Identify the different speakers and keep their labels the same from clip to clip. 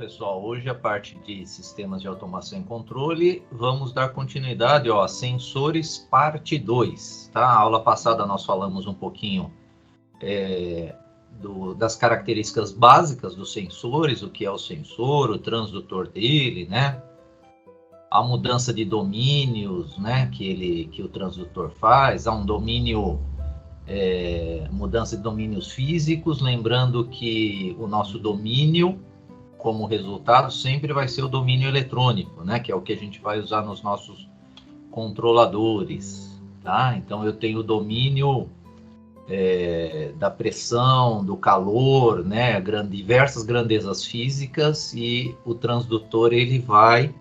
Speaker 1: pessoal, hoje a parte de sistemas de automação e controle, vamos dar continuidade a sensores parte 2, tá? A aula passada nós falamos um pouquinho das características básicas dos sensores, o que é o sensor, o transdutor dele, né? A mudança de domínios, né, que o transdutor faz, há um domínio, mudança de domínios físicos, lembrando que o nosso domínio, como resultado, sempre vai ser o domínio eletrônico, né? Que é o que a gente vai usar nos nossos controladores, tá? Então, eu tenho o domínio da pressão, do calor, né? Diversas grandezas físicas, e o transdutor, ele vai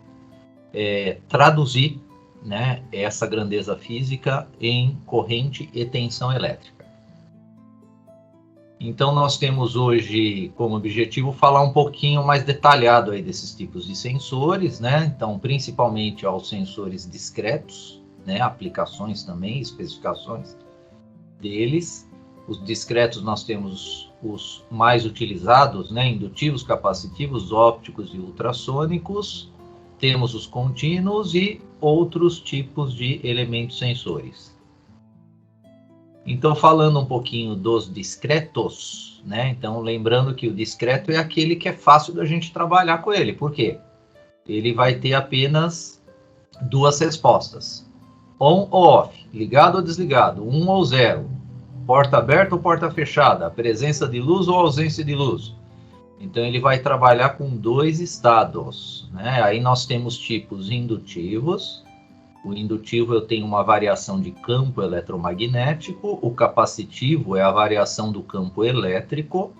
Speaker 1: traduzir, né, essa grandeza física em corrente e tensão elétrica. Então, nós temos hoje como objetivo falar um pouquinho mais detalhado aí desses tipos de sensores, né? Então, principalmente aos sensores discretos, né? Aplicações também, especificações deles. Os discretos nós temos os mais utilizados, né? Indutivos, capacitivos, ópticos e ultrassônicos. Temos os contínuos e outros tipos de elementos sensores. Então, falando um pouquinho dos discretos, né? Então, lembrando que o discreto é aquele que é fácil da gente trabalhar com ele. Por quê? Ele vai ter apenas duas respostas. On ou off, ligado ou desligado, 1 ou 0, porta aberta ou porta fechada, presença de luz ou ausência de luz. Então, ele vai trabalhar com dois estados, né? Aí nós temos tipos indutivos. O indutivo, eu tenho uma variação de campo eletromagnético. O capacitivo é a variação do campo elétrico.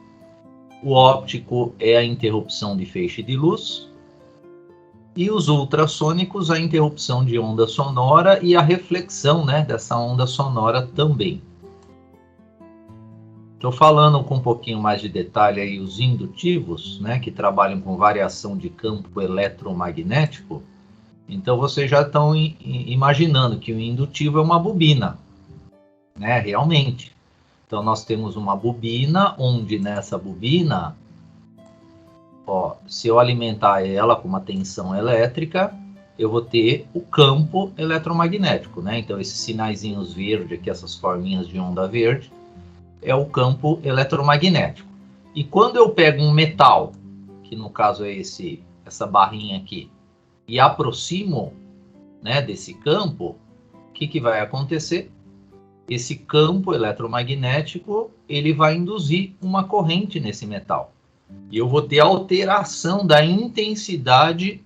Speaker 1: O óptico é a interrupção de feixe de luz. E os ultrassônicos, a interrupção de onda sonora e a reflexão, né, dessa onda sonora também. Estou falando com um pouquinho mais de detalhe aí os indutivos, né, que trabalham com variação de campo eletromagnético. Então, vocês já estão imaginando que o indutivo é uma bobina, né, realmente. Então, nós temos uma bobina, onde nessa bobina, ó, se eu alimentar ela com uma tensão elétrica, eu vou ter o campo eletromagnético, né? Então, esses sinaizinhos verdes aqui, essas forminhas de onda verde, é o campo eletromagnético. E quando eu pego um metal, que no caso é essa barrinha aqui, e aproximo, né, desse campo, o que vai acontecer? Esse campo eletromagnético, ele vai induzir uma corrente nesse metal. E eu vou ter alteração da intensidade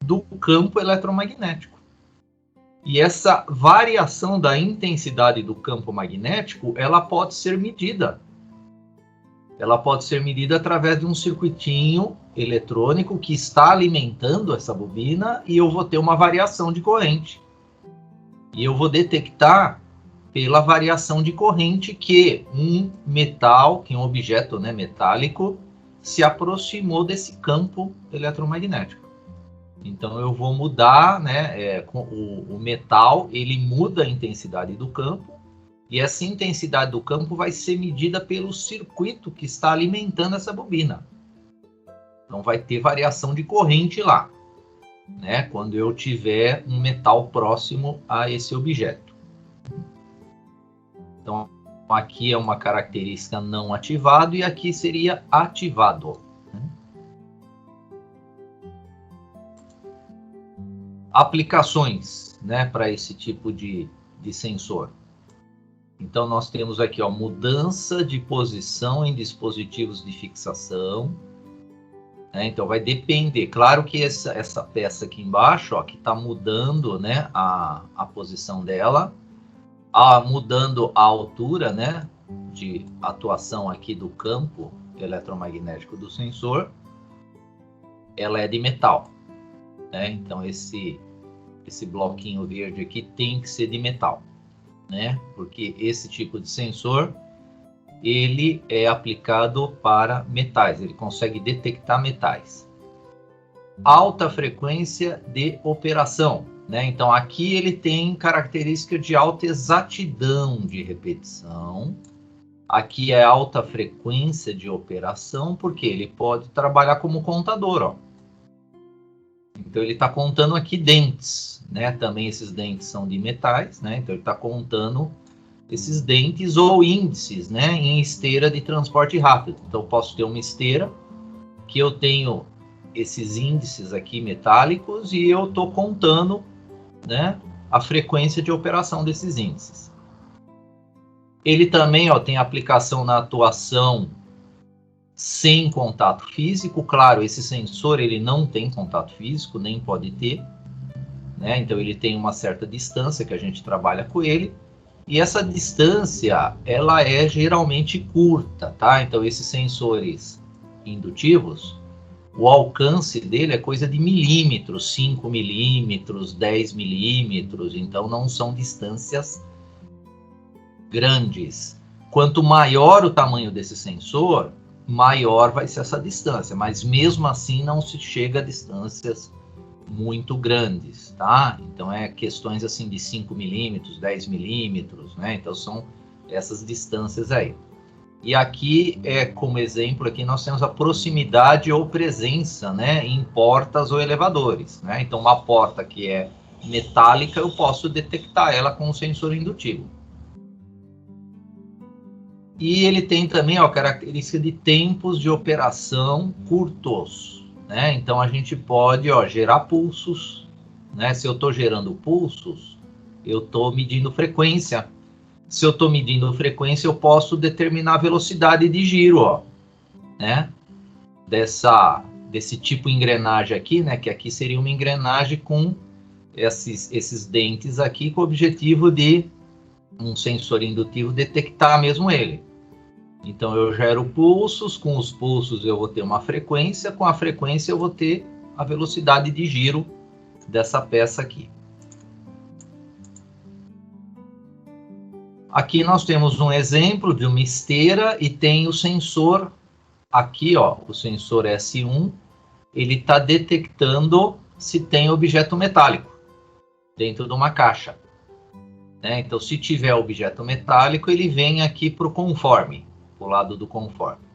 Speaker 1: do campo eletromagnético. E essa variação da intensidade do campo magnético, ela pode ser medida. Ela pode ser medida através de um circuitinho eletrônico que está alimentando essa bobina, e eu vou ter uma variação de corrente. E eu vou detectar pela variação de corrente que um metal, que um objeto, né, metálico, se aproximou desse campo eletromagnético. Então eu vou mudar, né, o metal, ele muda a intensidade do campo, e essa intensidade do campo vai ser medida pelo circuito que está alimentando essa bobina. Então vai ter variação de corrente lá, né, quando eu tiver um metal próximo a esse objeto. Então aqui é uma característica não ativado, e aqui seria ativado. Aplicações, né, para esse tipo de sensor. Então, nós temos aqui, ó, mudança de posição em dispositivos de fixação. Né? Então, vai depender. Claro que essa peça aqui embaixo, ó, que está mudando, né, a posição dela, mudando a altura, né, de atuação aqui do campo eletromagnético do sensor, ela é de metal. Né? Então, esse bloquinho verde aqui tem que ser de metal, né? Porque esse tipo de sensor, ele é aplicado para metais, ele consegue detectar metais. Alta frequência de operação, né? Então, aqui ele tem característica de alta exatidão de repetição. Aqui é alta frequência de operação, porque ele pode trabalhar como contador, ó. Então ele está contando aqui dentes, né? Também esses dentes são de metais, né? Então ele está contando esses dentes ou índices, né? Em esteira de transporte rápido. Então eu posso ter uma esteira que eu tenho esses índices aqui metálicos e eu estou contando, né, a frequência de operação desses índices. Ele também, ó, tem aplicação na atuação sem contato físico. Claro, esse sensor ele não tem contato físico, nem pode ter, né? Então ele tem uma certa distância que a gente trabalha com ele. E essa distância, ela é geralmente curta, tá? Então esses sensores indutivos, o alcance dele é coisa de milímetros, 5 milímetros, 10 milímetros, então não são distâncias grandes. Quanto maior o tamanho desse sensor, maior vai ser essa distância, mas mesmo assim não se chega a distâncias muito grandes, tá? Então é questões assim de 5 milímetros, 10 milímetros, né? Então são essas distâncias aí. E aqui, como exemplo, aqui nós temos a proximidade ou presença, né, em portas ou elevadores, né? Então, uma porta que é metálica, eu posso detectar ela com um sensor indutivo. E ele tem também a característica de tempos de operação curtos, né? Então, a gente pode, ó, gerar pulsos, né? Se eu estou gerando pulsos, eu estou medindo frequência. Se eu estou medindo frequência, eu posso determinar a velocidade de giro, ó, né? Desse tipo de engrenagem aqui, né? Que aqui seria uma engrenagem com esses dentes aqui, com o objetivo de um sensor indutivo detectar mesmo ele. Então eu gero pulsos, com os pulsos eu vou ter uma frequência, com a frequência eu vou ter a velocidade de giro dessa peça aqui. Aqui nós temos um exemplo de uma esteira e tem o sensor aqui, ó, o sensor S1, ele está detectando se tem objeto metálico dentro de uma caixa, né? Então, se tiver objeto metálico, ele vem aqui para o conforme, para o lado do conforme.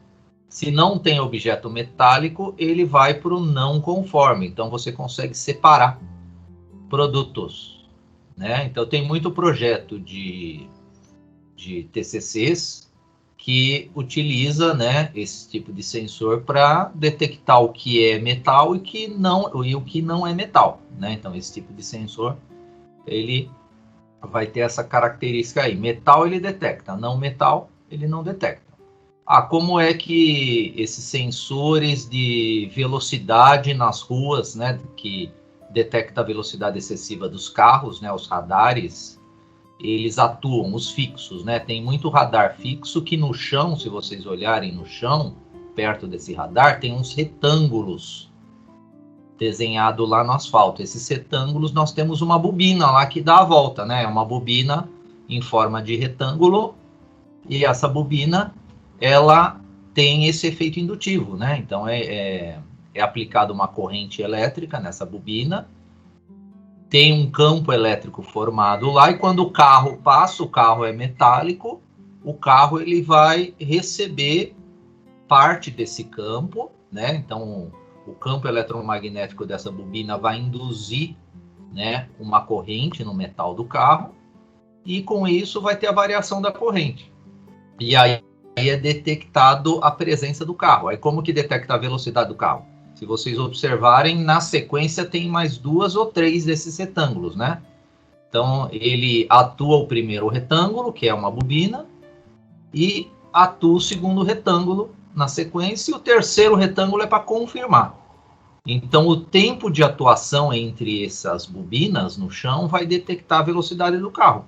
Speaker 1: Se não tem objeto metálico, ele vai para o não conforme. Então, você consegue separar produtos, né? Então, tem muito projeto de TCCs que utiliza, né, esse tipo de sensor para detectar o que é metal e o que não é metal, né? Então esse tipo de sensor ele vai ter essa característica aí. Metal ele detecta, não metal ele não detecta. Como é que esses sensores de velocidade nas ruas, né, que detecta a velocidade excessiva dos carros, né, os radares, eles atuam, os fixos, né? Tem muito radar fixo que no chão, se vocês olharem no chão, perto desse radar, tem uns retângulos desenhados lá no asfalto. Esses retângulos, nós temos uma bobina lá que dá a volta, né? É uma bobina em forma de retângulo e essa bobina, ela tem esse efeito indutivo, né? Então, é aplicada uma corrente elétrica nessa bobina, tem um campo elétrico formado lá, e quando o carro passa, o carro é metálico, o carro ele vai receber parte desse campo, né? Então, o campo eletromagnético dessa bobina vai induzir, né, uma corrente no metal do carro, e com isso vai ter a variação da corrente. E aí é detectado a presença do carro. Aí como que detecta a velocidade do carro? Se vocês observarem, na sequência tem mais 2 ou 3 desses retângulos, né? Então, ele atua o primeiro retângulo, que é uma bobina, e atua o segundo retângulo na sequência, e o terceiro retângulo é para confirmar. Então, o tempo de atuação entre essas bobinas no chão vai detectar a velocidade do carro,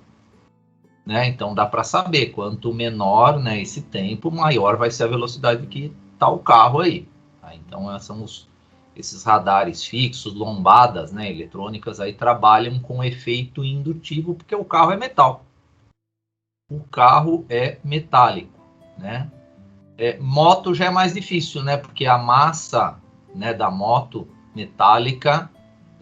Speaker 1: né? Então, dá para saber, quanto menor, né, esse tempo, maior vai ser a velocidade que está o carro aí. Então, são esses radares fixos, lombadas, né, eletrônicas, aí trabalham com efeito indutivo, porque o carro é metal. O carro é metálico, né? Moto já é mais difícil, né, porque a massa, né, da moto metálica,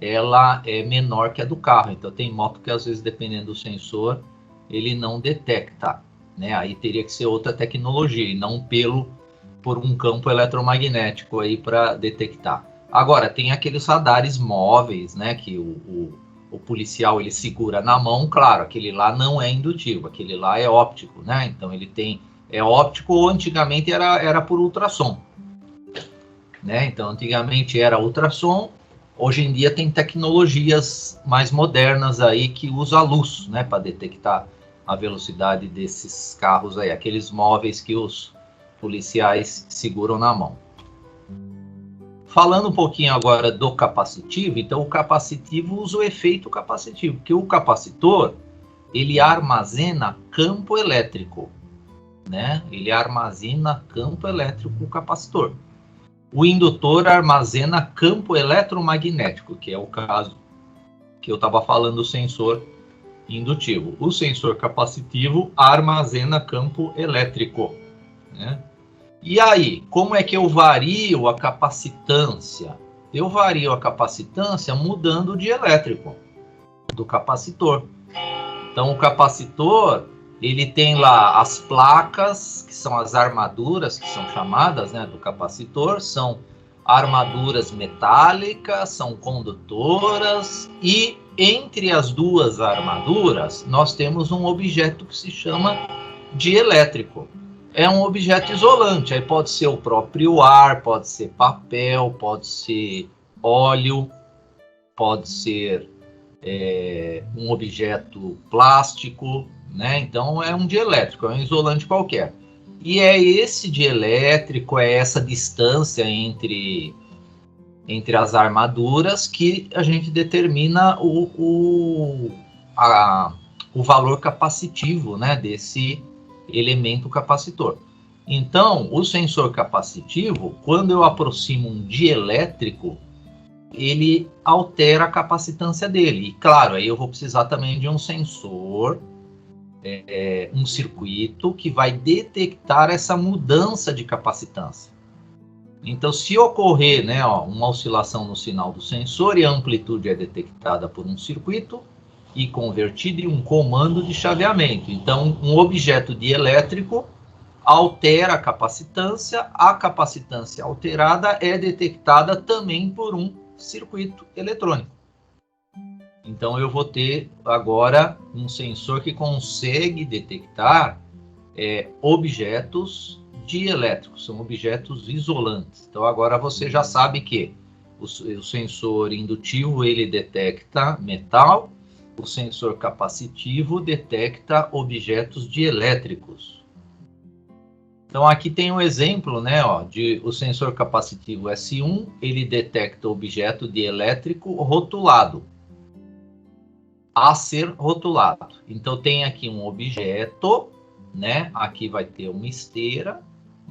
Speaker 1: ela é menor que a do carro. Então, tem moto que, às vezes, dependendo do sensor, ele não detecta, né? Aí teria que ser outra tecnologia, e não por um campo eletromagnético aí para detectar. Agora, tem aqueles radares móveis, né, que o policial ele segura na mão, claro, aquele lá não é indutivo, aquele lá é óptico, né? Então ele é óptico, ou antigamente era por ultrassom, né? Então antigamente era ultrassom, hoje em dia tem tecnologias mais modernas aí que usa a luz, né, para detectar a velocidade desses carros aí, aqueles móveis que os policiais seguram na mão. Falando um pouquinho agora do capacitivo, então o capacitivo usa o efeito capacitivo, porque o capacitor, ele armazena campo elétrico, né? Ele armazena campo elétrico, o capacitor. O indutor armazena campo eletromagnético, que é o caso que eu estava falando do sensor indutivo. O sensor capacitivo armazena campo elétrico, né? E aí, como é que eu vario a capacitância? Eu vario a capacitância mudando de elétrico do capacitor. Então, o capacitor, ele tem lá as placas, que são as armaduras, que são chamadas, né, do capacitor, são armaduras metálicas, são condutoras, e entre as duas armaduras, nós temos um objeto que se chama dielétrico. É um objeto isolante, aí pode ser o próprio ar, pode ser papel, pode ser óleo, pode ser um objeto plástico, né? Então é um dielétrico, é um isolante qualquer. E é esse dielétrico, é essa distância entre as armaduras que a gente determina o valor capacitivo, né, desse elemento capacitor. Então, o sensor capacitivo, quando eu aproximo um dielétrico, ele altera a capacitância dele. E claro, aí eu vou precisar também de um sensor, um circuito que vai detectar essa mudança de capacitância. Então, se ocorrer, né, uma oscilação no sinal do sensor e a amplitude é detectada por um circuito e convertido em um comando de chaveamento. Então, um objeto dielétrico altera a capacitância alterada é detectada também por um circuito eletrônico. Então, eu vou ter agora um sensor que consegue detectar objetos dielétricos, são objetos isolantes. Então, agora você já sabe que o sensor indutivo, ele detecta metal, o sensor capacitivo detecta objetos dielétricos. Então, aqui tem um exemplo, né, de o sensor capacitivo S1, ele detecta objeto dielétrico rotulado, a ser rotulado. Então, tem aqui um objeto, né, aqui vai ter uma esteira,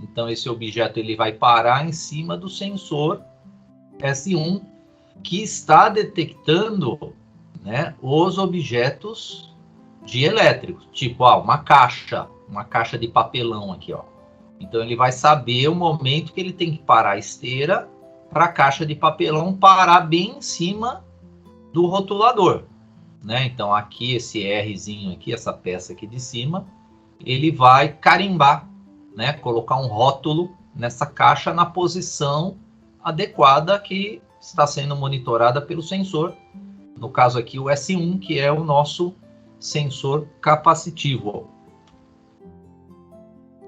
Speaker 1: então esse objeto ele vai parar em cima do sensor S1, que está detectando, né, os objetos dielétricos, tipo uma caixa de papelão aqui, ó. Então ele vai saber o momento que ele tem que parar a esteira para a caixa de papelão parar bem em cima do rotulador, né? Então aqui esse Rzinho aqui, essa peça aqui de cima, ele vai carimbar, né, colocar um rótulo nessa caixa na posição adequada que está sendo monitorada pelo sensor. No caso aqui, o S1, que é o nosso sensor capacitivo.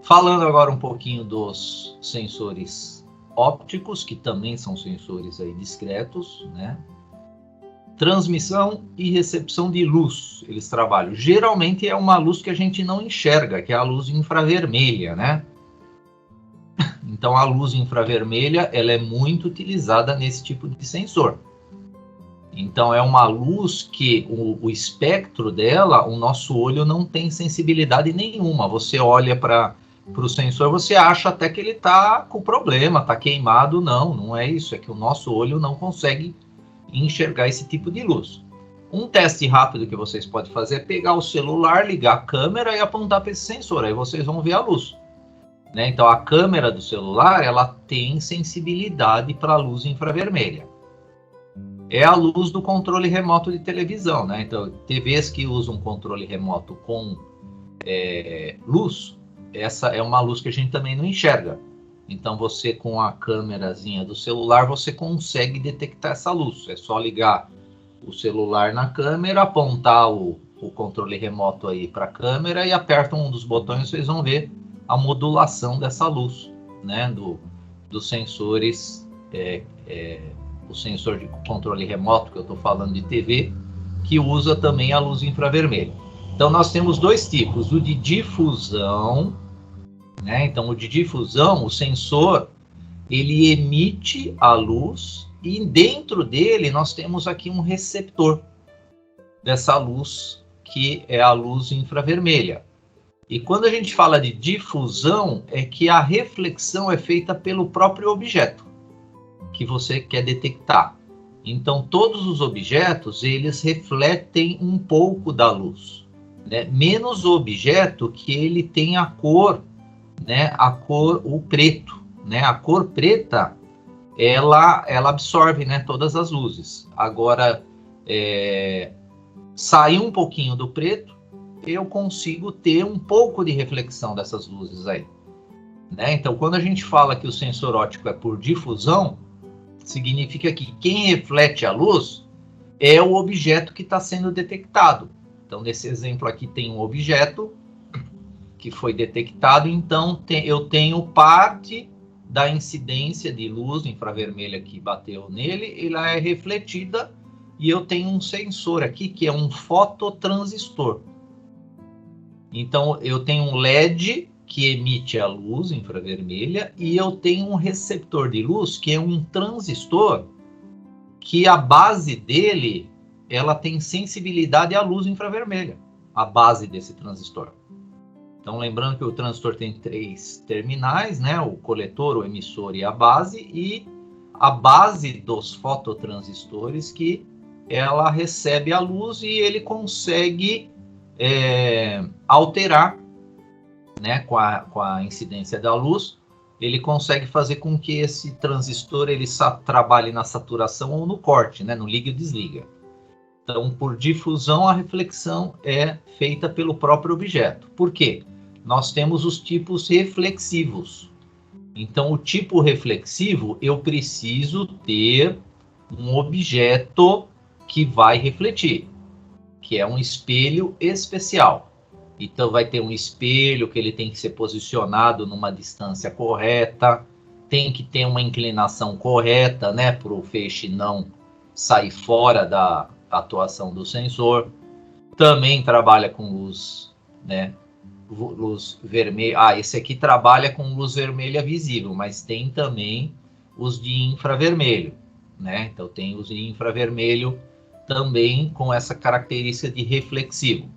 Speaker 1: Falando agora um pouquinho dos sensores ópticos, que também são sensores aí discretos, né? Transmissão e recepção de luz, eles trabalham. Geralmente é uma luz que a gente não enxerga, que é a luz infravermelha, né? Então a luz infravermelha, ela é muito utilizada nesse tipo de sensor. Então, é uma luz que o espectro dela, o nosso olho não tem sensibilidade nenhuma. Você olha para o sensor, você acha até que ele está com problema, está queimado. Não é isso. É que o nosso olho não consegue enxergar esse tipo de luz. Um teste rápido que vocês podem fazer é pegar o celular, ligar a câmera e apontar para esse sensor. Aí vocês vão ver a luz, né? Então, a câmera do celular, ela tem sensibilidade para a luz infravermelha. É a luz do controle remoto de televisão, né? Então, TVs que usam controle remoto com luz, essa é uma luz que a gente também não enxerga. Então você, com a câmerazinha do celular, você consegue detectar essa luz. É só ligar o celular na câmera, apontar o controle remoto aí para a câmera e aperta um dos botões, vocês vão ver a modulação dessa luz, né, dos sensores, o sensor de controle remoto que eu estou falando de TV, que usa também a luz infravermelha. Então nós temos dois tipos, o de difusão, né? Então o de difusão, o sensor, ele emite a luz e dentro dele nós temos aqui um receptor dessa luz, que é a luz infravermelha. E quando a gente fala de difusão, é que a reflexão é feita pelo próprio objeto que você quer detectar. Então todos os objetos, eles refletem um pouco da luz, né? Menos o objeto que ele tem a cor, né? O preto, né? A cor preta, ela absorve, né, todas as luzes. Agora, sair um pouquinho do preto, eu consigo ter um pouco de reflexão dessas luzes aí, né? Então, quando a gente fala que o sensor óptico é por difusão, significa que quem reflete a luz é o objeto que está sendo detectado. Então, nesse exemplo aqui tem um objeto que foi detectado, então eu tenho parte da incidência de luz infravermelha que bateu nele, ela é refletida, e eu tenho um sensor aqui que é um fototransistor. Então eu tenho um LED que emite a luz infravermelha e eu tenho um receptor de luz que é um transistor que a base dele, ela tem sensibilidade à luz infravermelha, a base desse transistor. Então, lembrando que o transistor tem 3 terminais, né? O coletor, o emissor e a base dos fototransistores, que ela recebe a luz e ele consegue alterar, né? Com a incidência da luz, ele consegue fazer com que esse transistor ele trabalhe na saturação ou no corte, né? No liga e desliga. Então, por difusão, a reflexão é feita pelo próprio objeto. Por quê? Nós temos os tipos reflexivos. Então, o tipo reflexivo, eu preciso ter um objeto que vai refletir, que é um espelho especial. Então, vai ter um espelho que ele tem que ser posicionado numa distância correta, tem que ter uma inclinação correta, né, para o feixe não sair fora da atuação do sensor. Também trabalha com luz, né? Luz vermelha. Esse aqui trabalha com luz vermelha visível, mas tem também os de infravermelho, né? Então tem os de infravermelho também com essa característica de reflexivo.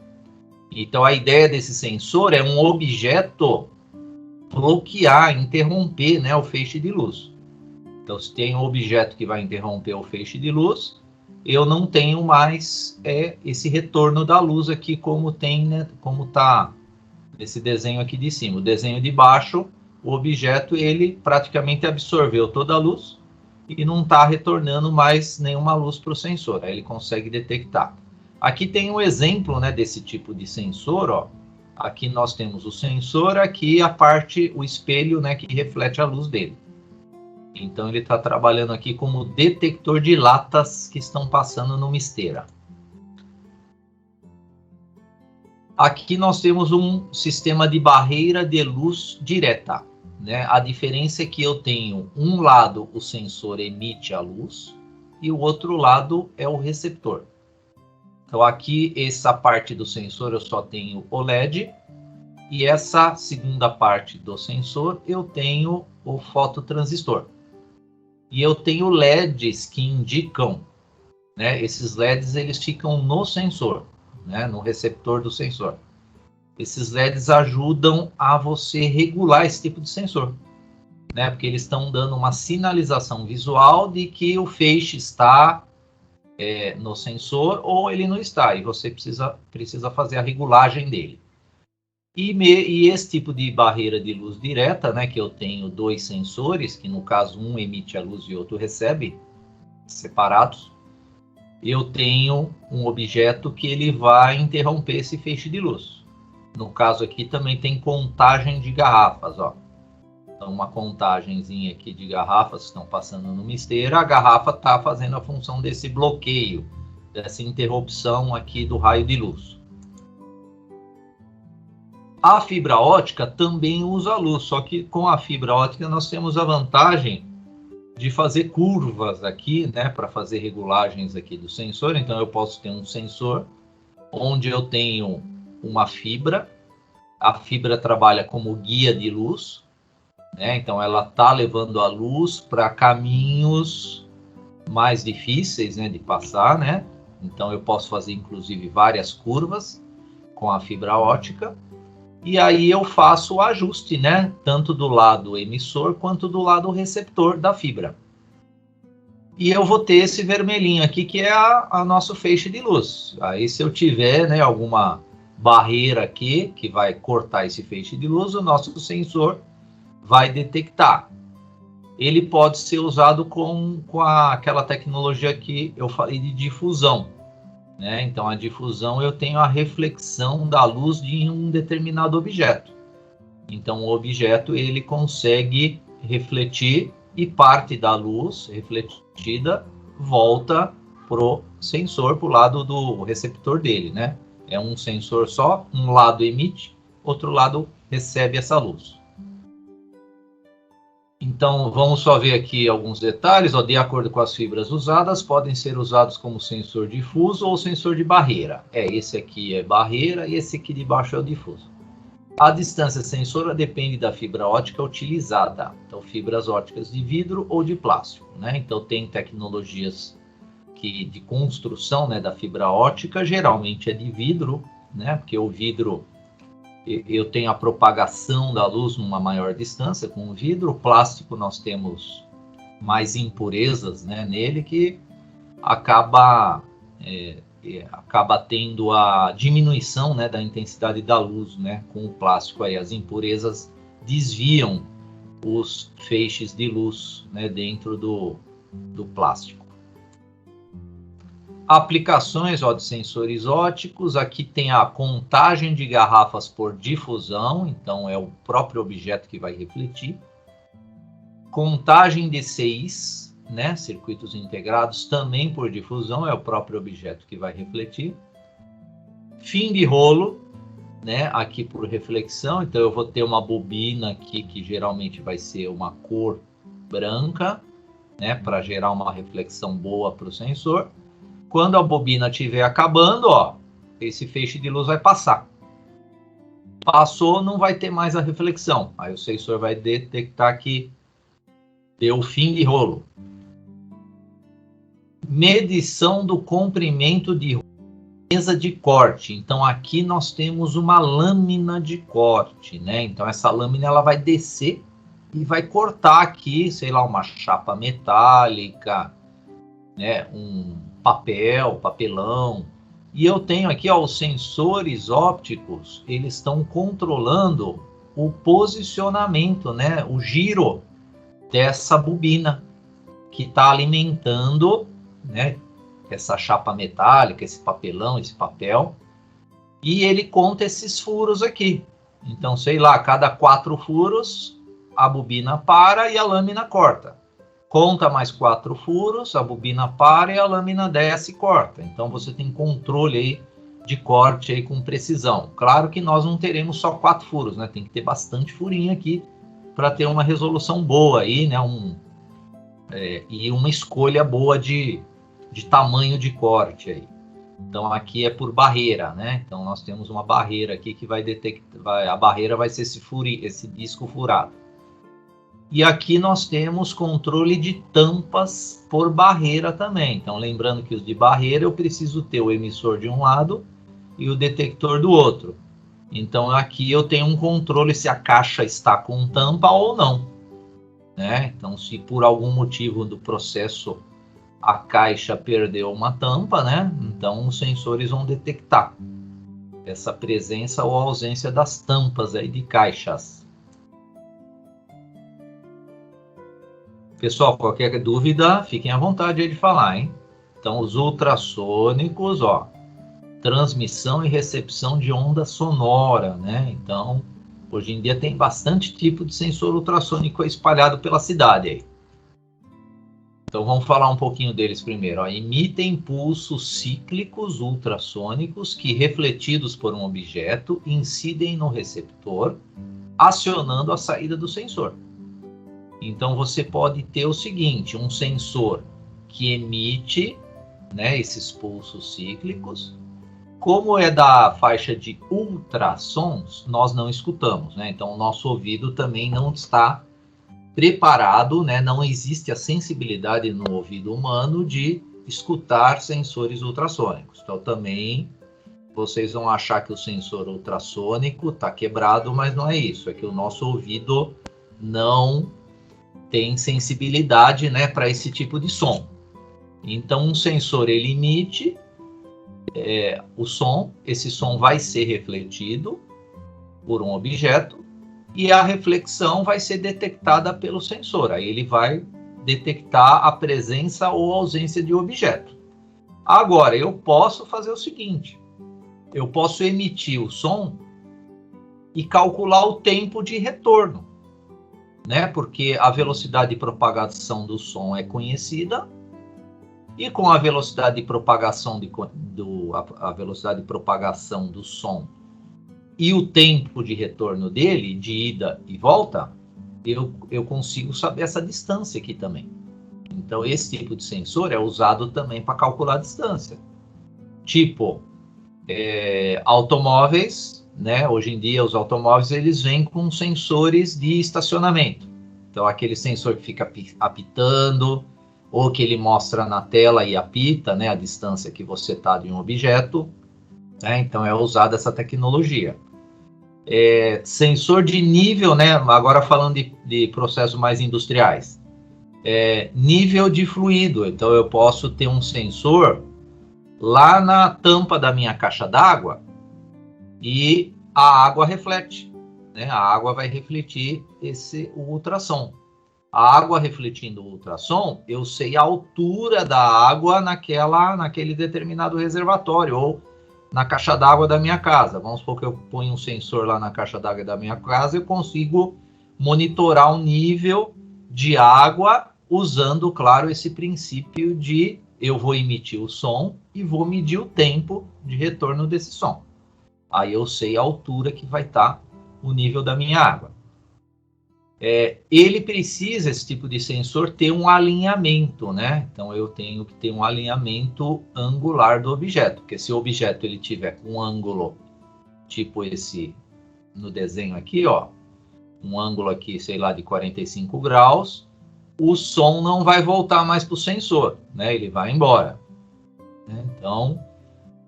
Speaker 1: Então a ideia desse sensor é um objeto bloquear, interromper, né, o feixe de luz. Então se tem um objeto que vai interromper o feixe de luz, eu não tenho mais esse retorno da luz aqui como tem, né, como está esse desenho aqui de cima. O desenho de baixo, o objeto, ele praticamente absorveu toda a luz e não está retornando mais nenhuma luz para o sensor. Aí ele consegue detectar. Aqui tem um exemplo, né, desse tipo de sensor, ó. Aqui nós temos o sensor, aqui a parte, o espelho, né, que reflete a luz dele. Então ele está trabalhando aqui como detector de latas que estão passando numa esteira. Aqui nós temos um sistema de barreira de luz direta, né? A diferença é que eu tenho um lado, o sensor emite a luz, e o outro lado é o receptor. Então aqui, essa parte do sensor eu só tenho o LED, e essa segunda parte do sensor eu tenho o fototransistor. E eu tenho LEDs que indicam, né? Esses LEDs eles ficam no sensor, né, no receptor do sensor. Esses LEDs ajudam a você regular esse tipo de sensor, né, porque eles estão dando uma sinalização visual de que o feixe está no sensor ou ele não está, e você precisa fazer a regulagem dele. E esse tipo de barreira de luz direta, né, que eu tenho 2 sensores, que no caso um emite a luz e o outro recebe, separados, eu tenho um objeto que ele vai interromper esse feixe de luz. No caso aqui também tem contagem de garrafas, ó. Então, uma contagenzinha aqui de garrafas que estão passando numa esteira, a garrafa está fazendo a função desse bloqueio, dessa interrupção aqui do raio de luz. A fibra ótica também usa luz, só que com a fibra ótica nós temos a vantagem de fazer curvas aqui, né, para fazer regulagens aqui do sensor. Então eu posso ter um sensor onde eu tenho uma fibra, a fibra trabalha como guia de luz, né? Então ela está levando a luz para caminhos mais difíceis, né, de passar, né? Então eu posso fazer inclusive várias curvas com a fibra ótica. E aí eu faço o ajuste, né? Tanto do lado emissor quanto do lado receptor da fibra. E eu vou ter esse vermelhinho aqui, que é a nosso feixe de luz. Aí se eu tiver, né, alguma barreira aqui que vai cortar esse feixe de luz, o nosso sensor vai detectar. Ele pode ser usado com aquela tecnologia que eu falei de difusão, né? Então, a difusão, eu tenho a reflexão da luz de um determinado objeto. Então, o objeto ele consegue refletir e parte da luz refletida volta para o sensor, para o lado do receptor dele, né? É um sensor só, um lado emite, outro lado recebe essa luz. Então, vamos só ver aqui alguns detalhes. Ó, de acordo com as fibras usadas, podem ser usados como sensor difuso ou sensor de barreira. Esse aqui é barreira e esse aqui de baixo é o difuso. A distância sensora depende da fibra ótica utilizada. Então, fibras óticas de vidro ou de plástico, né? Então, tem tecnologias de construção, né, da fibra ótica, geralmente é de vidro, né? Porque o vidro, eu tenho a propagação da luz numa maior distância com o vidro. O plástico, nós temos mais impurezas, né, nele, que acaba tendo a diminuição, né, da intensidade da luz, né, com o plástico. Aí as impurezas desviam os feixes de luz, né, dentro do plástico. Aplicações, ó, de sensores óticos. Aqui tem a contagem de garrafas por difusão, então é o próprio objeto que vai refletir. Contagem de CIs, né, circuitos integrados, também por difusão, é o próprio objeto que vai refletir. Fim de rolo, né, aqui por reflexão, então eu vou ter uma bobina aqui que geralmente vai ser uma cor branca, né, para gerar uma reflexão boa para o sensor. Quando a bobina estiver acabando, ó, esse feixe de luz vai passar. Passou, não vai ter mais a reflexão. Aí o sensor vai detectar que deu fim de rolo. Medição do comprimento de mesa de corte. Então aqui nós temos uma lâmina de corte, né? Então essa lâmina ela vai descer e vai cortar aqui, sei lá, uma chapa metálica, né? Um papelão. E eu tenho aqui, ó, os sensores ópticos, eles estão controlando o posicionamento, né, o giro dessa bobina que está alimentando, né, essa chapa metálica, esse papelão, esse papel, e ele conta esses furos aqui. Então, sei lá, a cada 4 furos, a bobina para e a lâmina corta. Conta mais 4 furos, a bobina para e a lâmina desce e corta. Então você tem controle aí de corte aí com precisão. Claro que nós não teremos só 4 furos, né? Tem que ter bastante furinho aqui para ter uma resolução boa aí, né? E uma escolha boa de tamanho de corte aí. Então aqui é por barreira, né? Então nós temos uma barreira aqui que vai detectar, a barreira vai ser esse disco furado. E aqui nós temos controle de tampas por barreira também. Então, lembrando que os de barreira eu preciso ter o emissor de um lado e o detector do outro. Então, aqui eu tenho um controle se a caixa está com tampa ou não, né? Então, se por algum motivo do processo a caixa perdeu uma tampa, né? Então, os sensores vão detectar essa presença ou ausência das tampas aí de caixas. Pessoal, qualquer dúvida, fiquem à vontade aí de falar, hein? Então, os ultrassônicos, ó, transmissão e recepção de onda sonora, né? Então, Hoje em dia tem bastante tipo de sensor ultrassônico espalhado pela cidade aí. Então vamos falar um pouquinho deles primeiro. Ó. Emitem impulsos cíclicos ultrassônicos que, refletidos por um objeto, incidem no receptor, acionando a saída do sensor. Então você pode ter o seguinte, um sensor que emite, né, esses pulsos cíclicos. Como é da faixa de ultrassons, nós não escutamos, né? Então o nosso ouvido também não está preparado, né? Não existe a sensibilidade no ouvido humano de escutar sensores ultrassônicos. Então também vocês vão achar que o sensor ultrassônico está quebrado, mas não é isso. É que o nosso ouvido não tem sensibilidade, né, para esse tipo de som. Então um sensor ele emite o som, esse som vai ser refletido por um objeto e a reflexão vai ser detectada pelo sensor. Aí ele vai detectar a presença ou ausência de objeto. Agora, eu posso fazer o seguinte, eu posso emitir o som e calcular o tempo de retorno, né? Porque a velocidade de propagação do som é conhecida e com a velocidade de propagação a velocidade de propagação do som e o tempo de retorno dele, de ida e volta, eu consigo saber essa distância aqui também. Então, esse tipo de sensor é usado também para calcular a distância. Tipo, automóveis, né? Hoje em dia, os automóveis eles vêm com sensores de estacionamento. Então, aquele sensor que fica apitando, ou que ele mostra na tela e apita, né, a distância que você está de um objeto, né? Então é usada essa tecnologia. Sensor de nível, né, agora falando de processos mais industriais, nível de fluido. Então eu posso ter um sensor lá na tampa da minha caixa d'água e a água reflete, né? A água vai refletir o ultrassom. A água refletindo o ultrassom, eu sei a altura da água naquele determinado reservatório ou na caixa d'água da minha casa. Vamos supor que eu ponho um sensor lá na caixa d'água da minha casa, eu consigo monitorar o nível de água usando, claro, esse princípio de eu vou emitir o som e vou medir o tempo de retorno desse som. Aí eu sei a altura que vai estar o nível da minha água. Ele precisa, esse tipo de sensor, ter um alinhamento, né? Então eu tenho que ter um alinhamento angular do objeto, porque se o objeto ele tiver um ângulo tipo esse no desenho aqui, ó, um ângulo aqui, sei lá, de 45 graus, o som não vai voltar mais para o sensor, né? Ele vai embora. Então,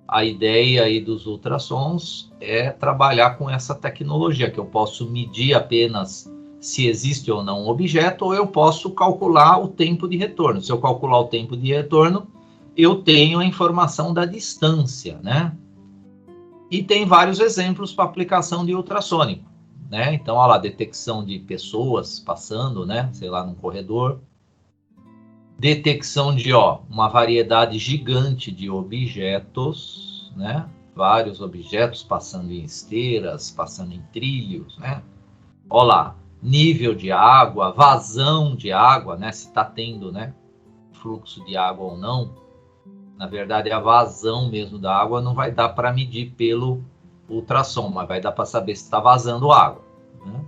Speaker 1: a ideia aí dos ultrassons é trabalhar com essa tecnologia, que eu posso medir apenas se existe ou não um objeto, ou eu posso calcular o tempo de retorno. Se eu calcular o tempo de retorno, eu tenho a informação da distância, né? E tem vários exemplos para aplicação de ultrassônico, né? Então, olha lá, detecção de pessoas passando, né? Sei lá, num corredor. Detecção de, uma variedade gigante de objetos, né? Vários objetos passando em esteiras, passando em trilhos, né? Olha lá. Nível de água, vazão de água, né? Se está tendo, né, fluxo de água ou não. Na verdade, a vazão mesmo da água não vai dar para medir pelo ultrassom, mas vai dar para saber se está vazando água, né?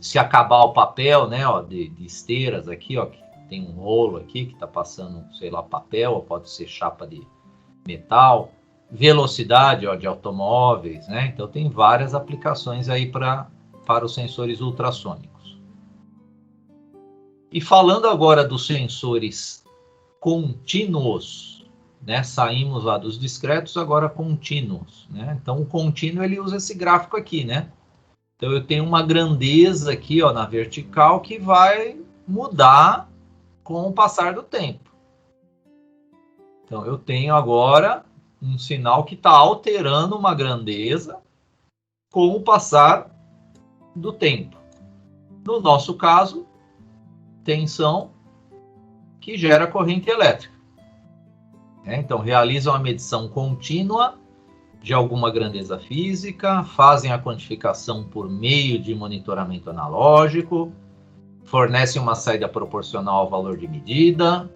Speaker 1: Se acabar o papel, né, de esteiras aqui, que tem um rolo aqui que está passando, sei lá, papel, ou pode ser chapa de metal. Velocidade, de automóveis, né? Então tem várias aplicações aí para os sensores ultrassônicos. E falando agora dos sensores contínuos, né? Saímos lá dos discretos, agora contínuos, né? Então o contínuo ele usa esse gráfico aqui, né? Então eu tenho uma grandeza aqui, na vertical que vai mudar com o passar do tempo. Então eu tenho agora um sinal que está alterando uma grandeza com o passar do tempo. No nosso caso, tensão que gera corrente elétrica. Então, realiza uma medição contínua de alguma grandeza física, fazem a quantificação por meio de monitoramento analógico, fornecem uma saída proporcional ao valor de medida.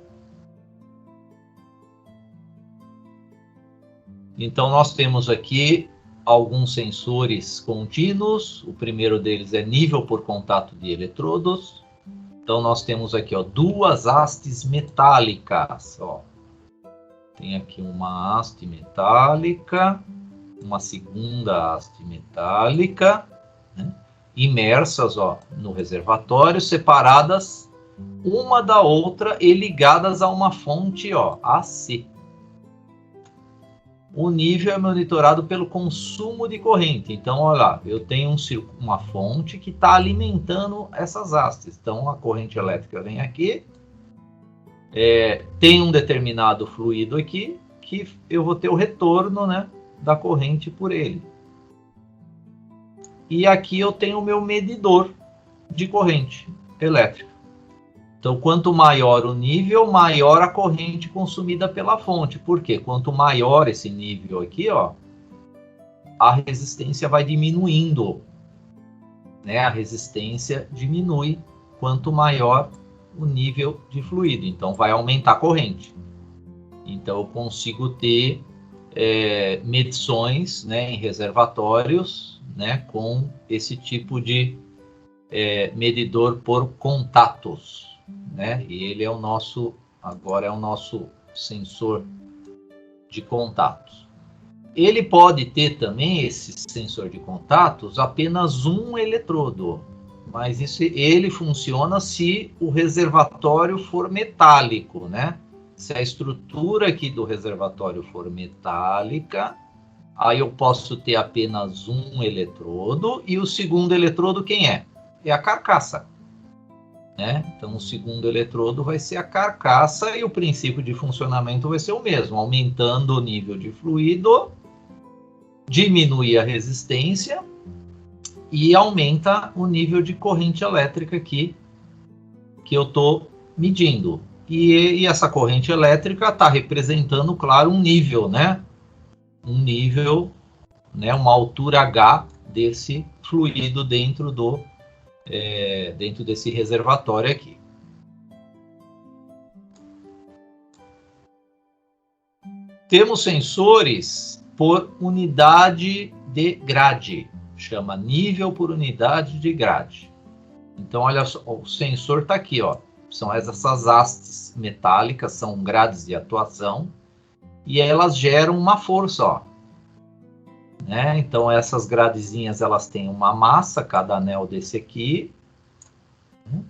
Speaker 1: Então, nós temos aqui alguns sensores contínuos. O primeiro deles é nível por contato de eletrodos. Então, nós temos aqui, ó, duas hastes metálicas. Ó. Tem aqui uma haste metálica, uma segunda haste metálica, né, imersas, ó, no reservatório, separadas uma da outra e ligadas a uma fonte, ó, AC. O nível é monitorado pelo consumo de corrente. Então, olha lá, eu tenho uma fonte que está alimentando essas hastes. Então, a corrente elétrica vem aqui, tem um determinado fluido aqui, que eu vou ter o retorno, né, da corrente por ele. E aqui eu tenho o meu medidor de corrente elétrica. Então, quanto maior o nível, maior a corrente consumida pela fonte. Por quê? Quanto maior esse nível aqui, ó, a resistência vai diminuindo, né? A resistência diminui quanto maior o nível de fluido. Então, vai aumentar a corrente. Então, eu consigo ter medições, né, em reservatórios, né, com esse tipo de medidor por contatos. Né? E ele é o nosso, agora é o nosso sensor de contatos. Ele pode ter também, esse sensor de contatos, apenas um eletrodo, mas ele funciona se o reservatório for metálico, né? Se a estrutura aqui do reservatório for metálica, aí eu posso ter apenas um eletrodo, e o segundo eletrodo quem é? É a carcaça. Né? Então, o segundo eletrodo vai ser a carcaça e o princípio de funcionamento vai ser o mesmo, aumentando o nível de fluido, diminui a resistência e aumenta o nível de corrente elétrica aqui que eu estou medindo. E essa corrente elétrica está representando, claro, um nível, né? Um nível, né? Uma altura H desse fluido dentro desse reservatório aqui. Temos sensores por unidade de grade, chama nível por unidade de grade. Então, olha só, o sensor está aqui, ó. São essas hastes metálicas, são grades de atuação, e elas geram uma força, ó. Né? Então, essas gradezinhas, elas têm uma massa, cada anel desse aqui, né?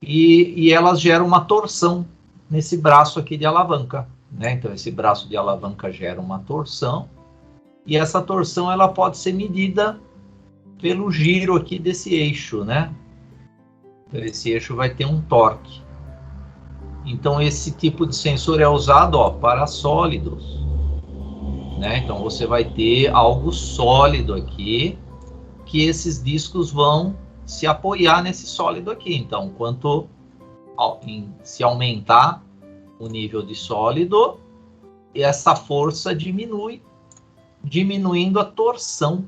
Speaker 1: E elas geram uma torção nesse braço aqui de alavanca. Né? Então, esse braço de alavanca gera uma torção, e essa torção ela pode ser medida pelo giro aqui desse eixo, né? Esse eixo vai ter um torque. Então, esse tipo de sensor é usado, ó, para sólidos. Né? Então, você vai ter algo sólido aqui, que esses discos vão se apoiar nesse sólido aqui. Então, se aumentar o nível de sólido, essa força diminui, diminuindo a torção,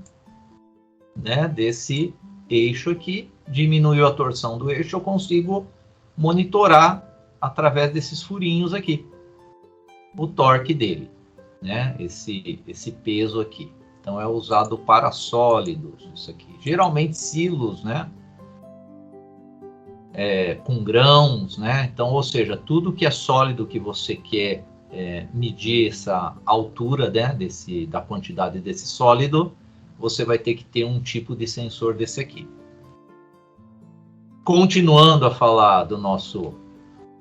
Speaker 1: né, desse eixo aqui. Diminuiu a torção do eixo, eu consigo monitorar através desses furinhos aqui o torque dele. Né, esse peso aqui. Então, é usado para sólidos, isso aqui. Geralmente silos, né, com grãos, né, então, ou seja, tudo que é sólido que você quer medir essa altura, né, da quantidade desse sólido, você vai ter que ter um tipo de sensor desse aqui. Continuando a falar do nosso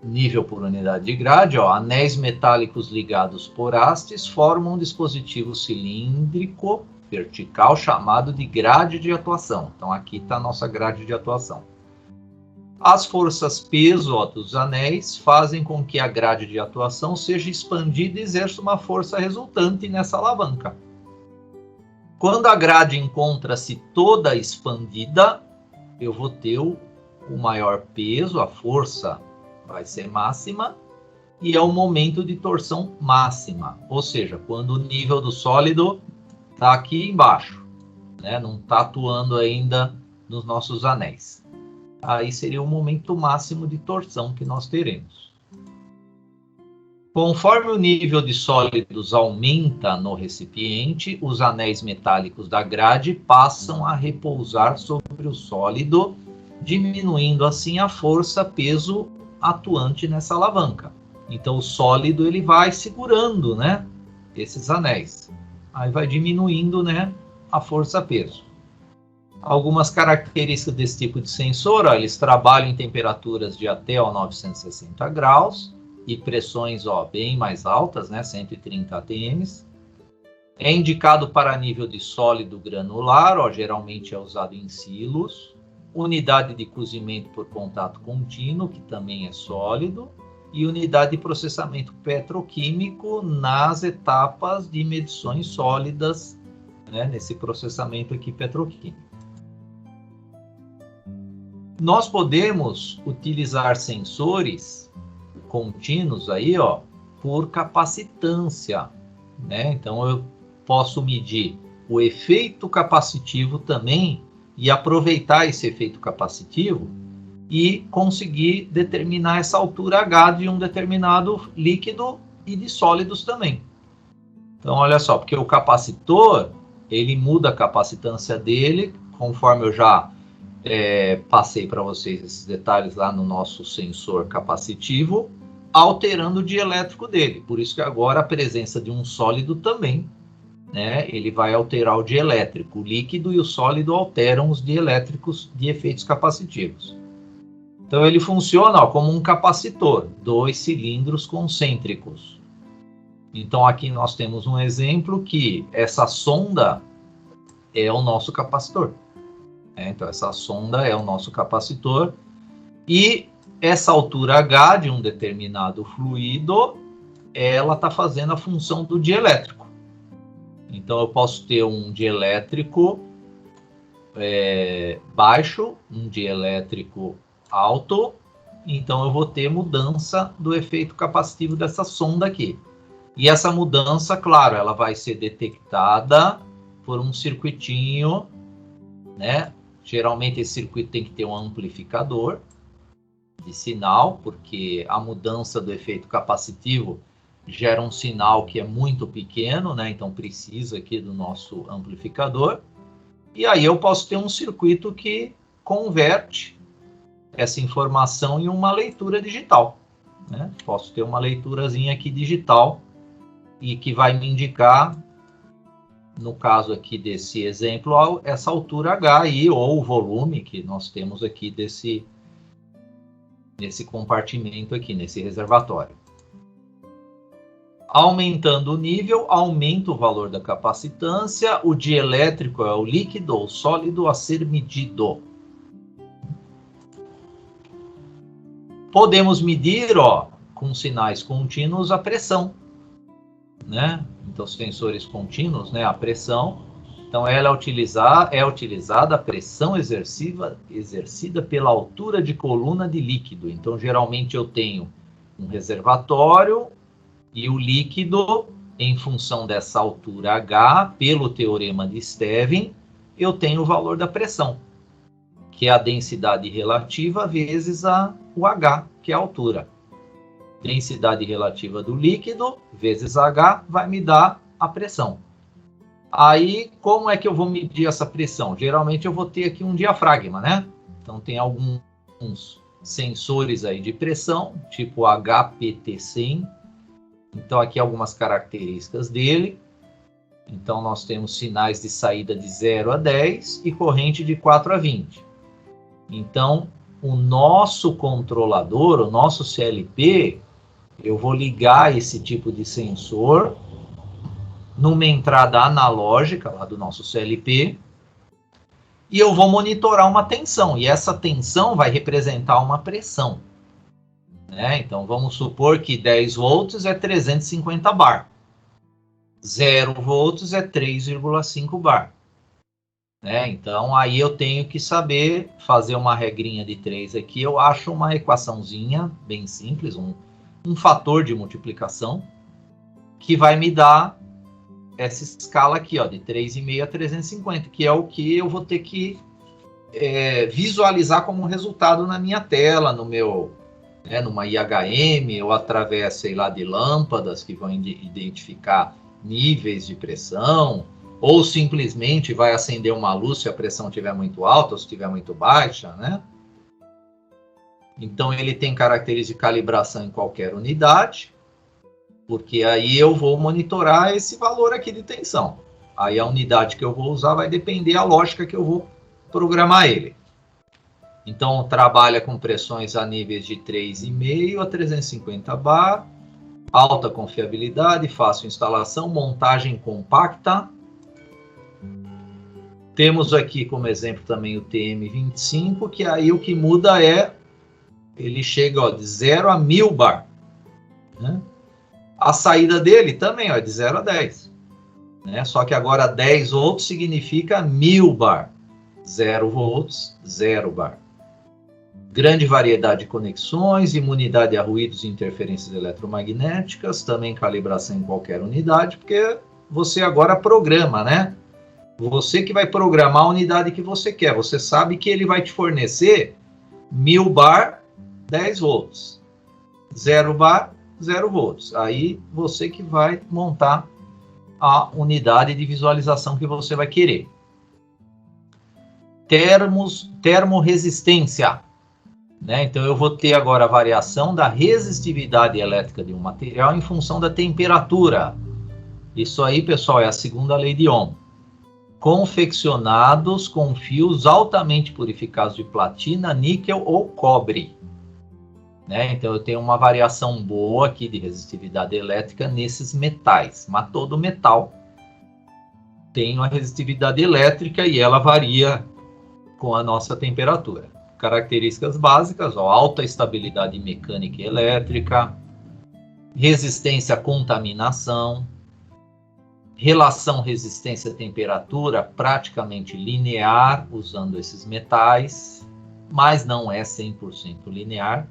Speaker 1: nível por unidade de grade, ó, anéis metálicos ligados por hastes formam um dispositivo cilíndrico vertical chamado de grade de atuação. Então, aqui está a nossa grade de atuação. As forças peso, ó, dos anéis fazem com que a grade de atuação seja expandida e exerça uma força resultante nessa alavanca. Quando a grade encontra-se toda expandida, eu vou ter o maior peso, a força vai ser máxima, e é o momento de torção máxima. Ou seja, quando o nível do sólido está aqui embaixo, né? Não está atuando ainda nos nossos anéis. Aí seria o momento máximo de torção que nós teremos. Conforme o nível de sólidos aumenta no recipiente, os anéis metálicos da grade passam a repousar sobre o sólido, diminuindo assim a força peso atuante nessa alavanca. Então o sólido ele vai segurando, né, esses anéis. Aí vai diminuindo, né, a força peso. Algumas características desse tipo de sensor, ó, eles trabalham em temperaturas de até 960 graus e pressões bem mais altas, né, 130 atm. É indicado para nível de sólido granular, geralmente é usado em silos. Unidade de cozimento por contato contínuo, que também é sólido. E unidade de processamento petroquímico nas etapas de medições sólidas, né, nesse processamento aqui petroquímico. Nós podemos utilizar sensores contínuos aí, por capacitância, né? Então eu posso medir o efeito capacitivo também e aproveitar esse efeito capacitivo e conseguir determinar essa altura H de um determinado líquido e de sólidos também. Então olha só, porque o capacitor, ele muda a capacitância dele, conforme eu já passei para vocês esses detalhes lá no nosso sensor capacitivo, alterando o dielétrico dele. Por isso que agora a presença de um sólido também, né, ele vai alterar o dielétrico. O líquido e o sólido alteram os dielétricos de efeitos capacitivos. Então ele funciona como um capacitor, 2 cilindros concêntricos. Então aqui nós temos um exemplo que essa sonda é o nosso capacitor. Então essa sonda é o nosso capacitor e essa altura H de um determinado fluido, ela está fazendo a função do dielétrico. Então eu posso ter um dielétrico baixo, um dielétrico alto, então eu vou ter mudança do efeito capacitivo dessa sonda aqui. E essa mudança, claro, ela vai ser detectada por um circuitinho, né? Geralmente esse circuito tem que ter um amplificador de sinal, porque a mudança do efeito capacitivo gera um sinal que é muito pequeno, né? Então precisa aqui do nosso amplificador. E aí eu posso ter um circuito que converte essa informação em uma leitura digital, né? Posso ter uma leiturazinha aqui digital e que vai me indicar, no caso aqui desse exemplo, essa altura H aí, ou o volume que nós temos aqui nesse compartimento aqui, nesse reservatório. Aumentando o nível, aumenta o valor da capacitância, o dielétrico é o líquido ou sólido a ser medido. Podemos medir, com sinais contínuos, a pressão, né? Então, os sensores contínuos, né, a pressão. Então, ela é utilizada a pressão exercida pela altura de coluna de líquido. Então, geralmente eu tenho um reservatório e o líquido, em função dessa altura H, pelo teorema de Stevin, eu tenho o valor da pressão, que é a densidade relativa vezes o H, que é a altura. Densidade relativa do líquido vezes H vai me dar a pressão. Aí, como é que eu vou medir essa pressão? Geralmente eu vou ter aqui um diafragma, né? Então tem alguns sensores aí de pressão, tipo HPT100. Então aqui algumas características dele. Então nós temos sinais de saída de 0 a 10 e corrente de 4 a 20. Então o nosso controlador, o nosso CLP, eu vou ligar esse tipo de sensor numa entrada analógica lá do nosso CLP e eu vou monitorar uma tensão. E essa tensão vai representar uma pressão, né? Então vamos supor que 10 volts é 350 bar. 0 volts é 3,5 bar. Então aí eu tenho que saber fazer uma regrinha de 3 aqui. Eu acho uma equaçãozinha bem simples, um fator de multiplicação que vai me dar essa escala aqui, ó, de 3,5 a 350, que é o que eu vou ter que visualizar como resultado na minha tela, no meu, numa IHM, ou através, sei lá, de lâmpadas que vão identificar níveis de pressão, ou simplesmente vai acender uma luz se a pressão estiver muito alta ou se estiver muito baixa, né? Então, ele tem característica de calibração em qualquer unidade, porque aí eu vou monitorar esse valor aqui de tensão. Aí a unidade que eu vou usar vai depender da lógica que eu vou programar ele. Então, trabalha com pressões a níveis de 3,5 a 350 bar, alta confiabilidade, fácil instalação, montagem compacta. Temos aqui como exemplo também o TM25, que aí o que muda ele chega, ó, de 0 a 1000 bar, né? A saída dele também, ó, é de 0 a 10. Né? Só que agora 10 volts significa 1000 bar. 0 volts, 0 bar. Grande variedade de conexões, imunidade a ruídos e interferências eletromagnéticas, também calibração em qualquer unidade, porque você agora programa, né? Você que vai programar a unidade que você quer. Você sabe que ele vai te fornecer 1000 bar, 10 volts. 0 bar, 0 volts. Aí você que vai montar a unidade de visualização que você vai querer. Termorresistência. Né? Então eu vou ter agora a variação da resistividade elétrica de um material em função da temperatura. Isso aí, pessoal, é a segunda lei de Ohm. Confeccionados com fios altamente purificados de platina, níquel ou cobre. Né? Então eu tenho uma variação boa aqui de resistividade elétrica nesses metais, mas todo metal tem uma resistividade elétrica e ela varia com a nossa temperatura. Características básicas, ó, alta estabilidade mecânica e elétrica, resistência à contaminação, relação resistência-temperatura praticamente linear usando esses metais, mas não é 100% linear.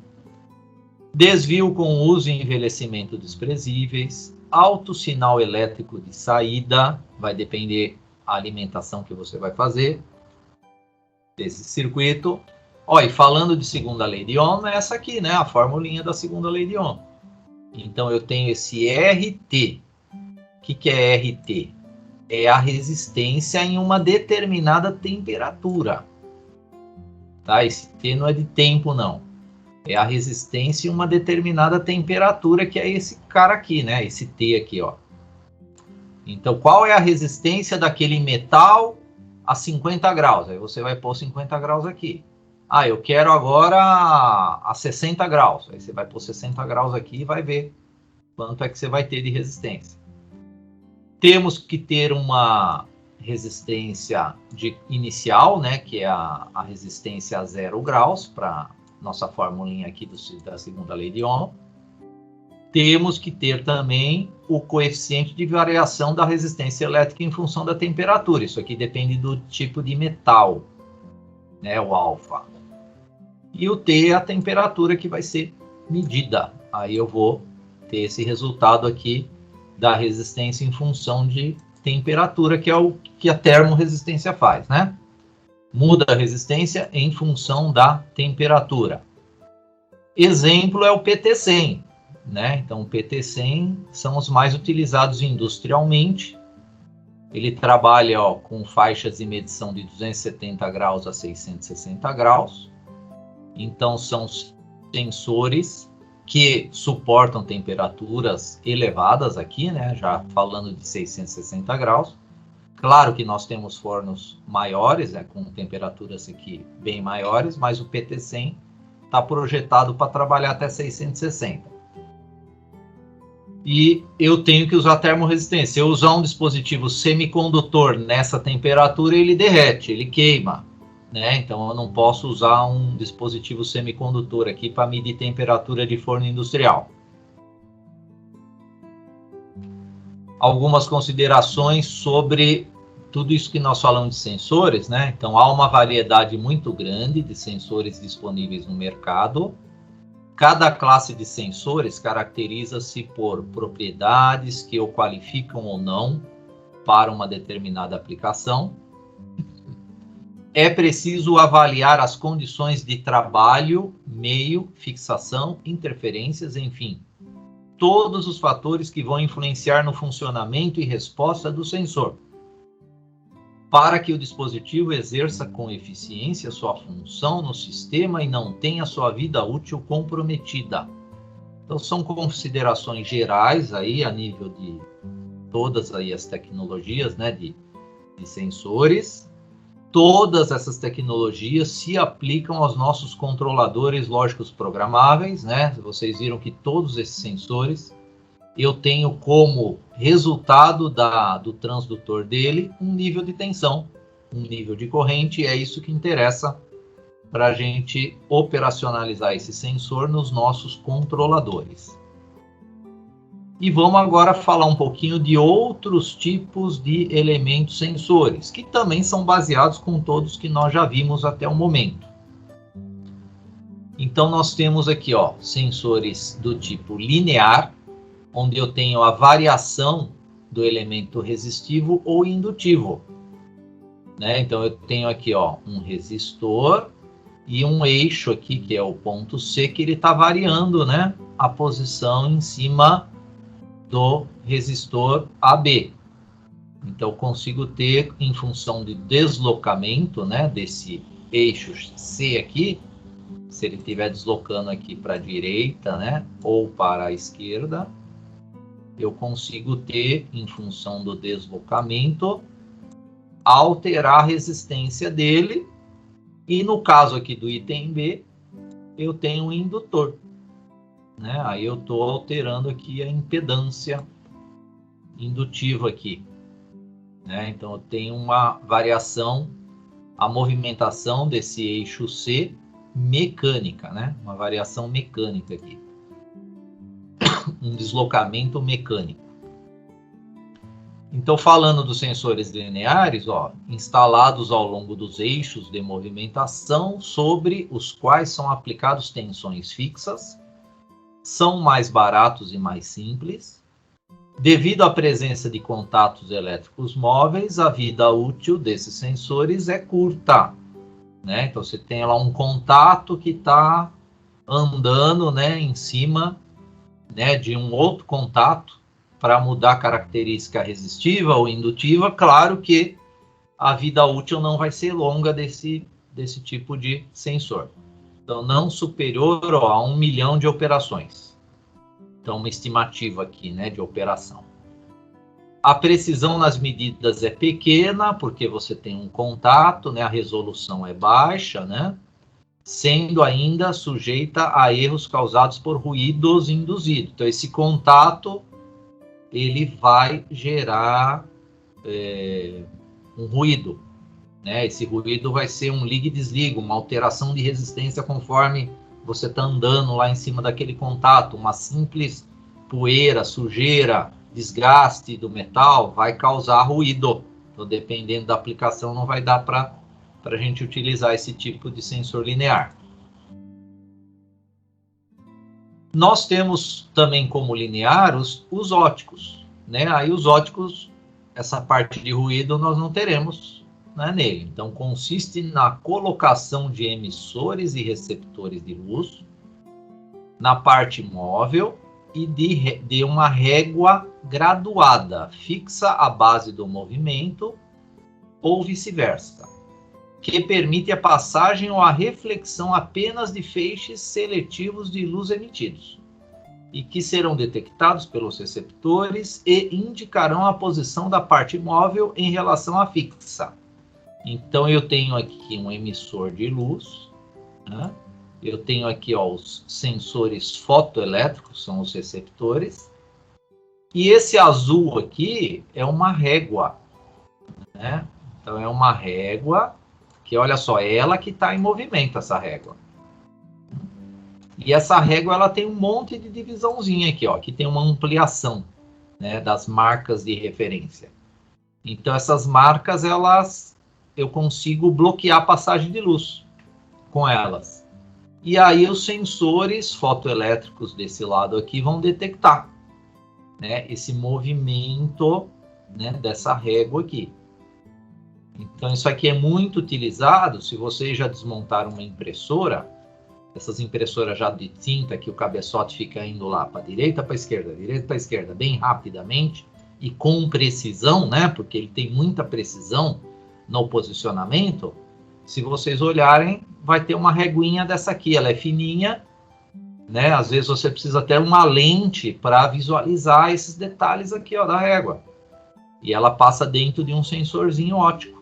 Speaker 1: Desvio com uso e envelhecimento desprezíveis, alto sinal elétrico de saída, vai depender da alimentação que você vai fazer desse circuito. Ó, e falando de segunda lei de Ohm, é essa aqui, né? A formulinha da segunda lei de Ohm. Então eu tenho esse RT. O que é RT? É a resistência em uma determinada temperatura. Tá? Esse T não é de tempo, não. É a resistência em uma determinada temperatura, que é esse cara aqui, né? Esse T aqui, ó. Então, qual é a resistência daquele metal a 50 graus? Aí você vai pôr 50 graus aqui. Ah, eu quero agora a 60 graus. Aí você vai pôr 60 graus aqui e vai ver quanto é que você vai ter de resistência. Temos que ter uma resistência inicial, né? Que é a resistência a 0 graus, para nossa formulinha aqui da segunda lei de Ohm. Temos que ter também o coeficiente de variação da resistência elétrica em função da temperatura. Isso aqui depende do tipo de metal, né, o alfa. E o T é a temperatura que vai ser medida. Aí eu vou ter esse resultado aqui da resistência em função de temperatura, que é o que a termorresistência faz, né? Muda a resistência em função da temperatura. Exemplo é o PT100, né? Então, o PT100 são os mais utilizados industrialmente. Ele trabalha, ó, com faixas de medição de 270 graus a 660 graus. Então, são sensores que suportam temperaturas elevadas aqui, né? Já falando de 660 graus. Claro que nós temos fornos maiores, né, com temperaturas aqui bem maiores, mas o PT100 está projetado para trabalhar até 660. E eu tenho que usar termorresistência. Se eu usar um dispositivo semicondutor nessa temperatura, ele derrete, ele queima, né? Então eu não posso usar um dispositivo semicondutor aqui para medir temperatura de forno industrial. Algumas considerações sobre tudo isso que nós falamos de sensores, né? Então, há uma variedade muito grande de sensores disponíveis no mercado. Cada classe de sensores caracteriza-se por propriedades que o qualificam ou não para uma determinada aplicação. É preciso avaliar as condições de trabalho, meio, fixação, interferências, enfim, todos os fatores que vão influenciar no funcionamento e resposta do sensor, para que o dispositivo exerça com eficiência sua função no sistema e não tenha sua vida útil comprometida. Então, são considerações gerais aí a nível de todas aí as tecnologias, né, de sensores. Todas essas tecnologias se aplicam aos nossos controladores lógicos programáveis, né? Vocês viram que todos esses sensores, eu tenho como resultado do transdutor dele um nível de tensão, um nível de corrente, e é isso que interessa para a gente operacionalizar esse sensor nos nossos controladores. E vamos agora falar um pouquinho de outros tipos de elementos sensores, que também são baseados com todos que nós já vimos até o momento. Então, nós temos aqui, ó, sensores do tipo linear, onde eu tenho a variação do elemento resistivo ou indutivo, né? Então, eu tenho aqui, ó, um resistor e um eixo aqui, que é o ponto C, que ele está variando, né, a posição em cima do resistor AB. Então, consigo ter, em função de deslocamento, né, desse eixo C aqui, se ele estiver deslocando aqui para a direita, né, ou para a esquerda, eu consigo ter, em função do deslocamento, alterar a resistência dele. E no caso aqui do item B, eu tenho um indutor, né? Aí eu estou alterando aqui a impedância indutiva aqui, né? Então eu tenho uma variação, a movimentação desse eixo C mecânica, né? Uma variação mecânica aqui, um deslocamento mecânico. Então, falando dos sensores lineares, ó, instalados ao longo dos eixos de movimentação, sobre os quais são aplicados tensões fixas, são mais baratos e mais simples. Devido à presença de contatos elétricos móveis, a vida útil desses sensores é curta, né? Então, você tem lá um contato que está andando, né, em cima, né, de um outro contato para mudar a característica resistiva ou indutiva. Claro que a vida útil não vai ser longa desse tipo de sensor. Então, não superior a 1 milhão de operações. Então, uma estimativa aqui, né, de operação. A precisão nas medidas é pequena, porque você tem um contato, né, a resolução é baixa, né, sendo ainda sujeita a erros causados por ruídos induzidos. Então, esse contato, ele vai gerar um ruído, né? Esse ruído vai ser um liga e desliga, uma alteração de resistência conforme você está andando lá em cima daquele contato. Uma simples poeira, sujeira, desgaste do metal vai causar ruído. Então, dependendo da aplicação, não vai dar para a gente utilizar esse tipo de sensor linear. Nós temos também como linear os óticos, né? Aí os óticos, essa parte de ruído nós não teremos, né, nele. Então, consiste na colocação de emissores e receptores de luz na parte móvel e de uma régua graduada, fixa à base do movimento ou vice-versa, que permite a passagem ou a reflexão apenas de feixes seletivos de luz emitidos, e que serão detectados pelos receptores e indicarão a posição da parte móvel em relação à fixa. Então, eu tenho aqui um emissor de luz, né? Eu tenho aqui, ó, os sensores fotoelétricos, são os receptores, e esse azul aqui é uma régua, né? Então, é uma régua que, olha só, é ela que está em movimento, essa régua. E essa régua, ela tem um monte de divisãozinha aqui, ó. Aqui tem uma ampliação, né, das marcas de referência. Então, essas marcas, eu consigo bloquear a passagem de luz com elas. E aí, os sensores fotoelétricos desse lado aqui vão detectar, né, esse movimento né, dessa régua aqui. Então, isso aqui é muito utilizado se vocês já desmontaram uma impressora, essas impressoras já de tinta, que o cabeçote fica indo lá para direita para esquerda, bem rapidamente e com precisão, né, porque ele tem muita precisão no posicionamento. Se vocês olharem, vai ter uma reguinha dessa aqui, ela é fininha, né, às vezes você precisa ter uma lente para visualizar esses detalhes aqui, ó, da régua. E ela passa dentro de um sensorzinho óptico.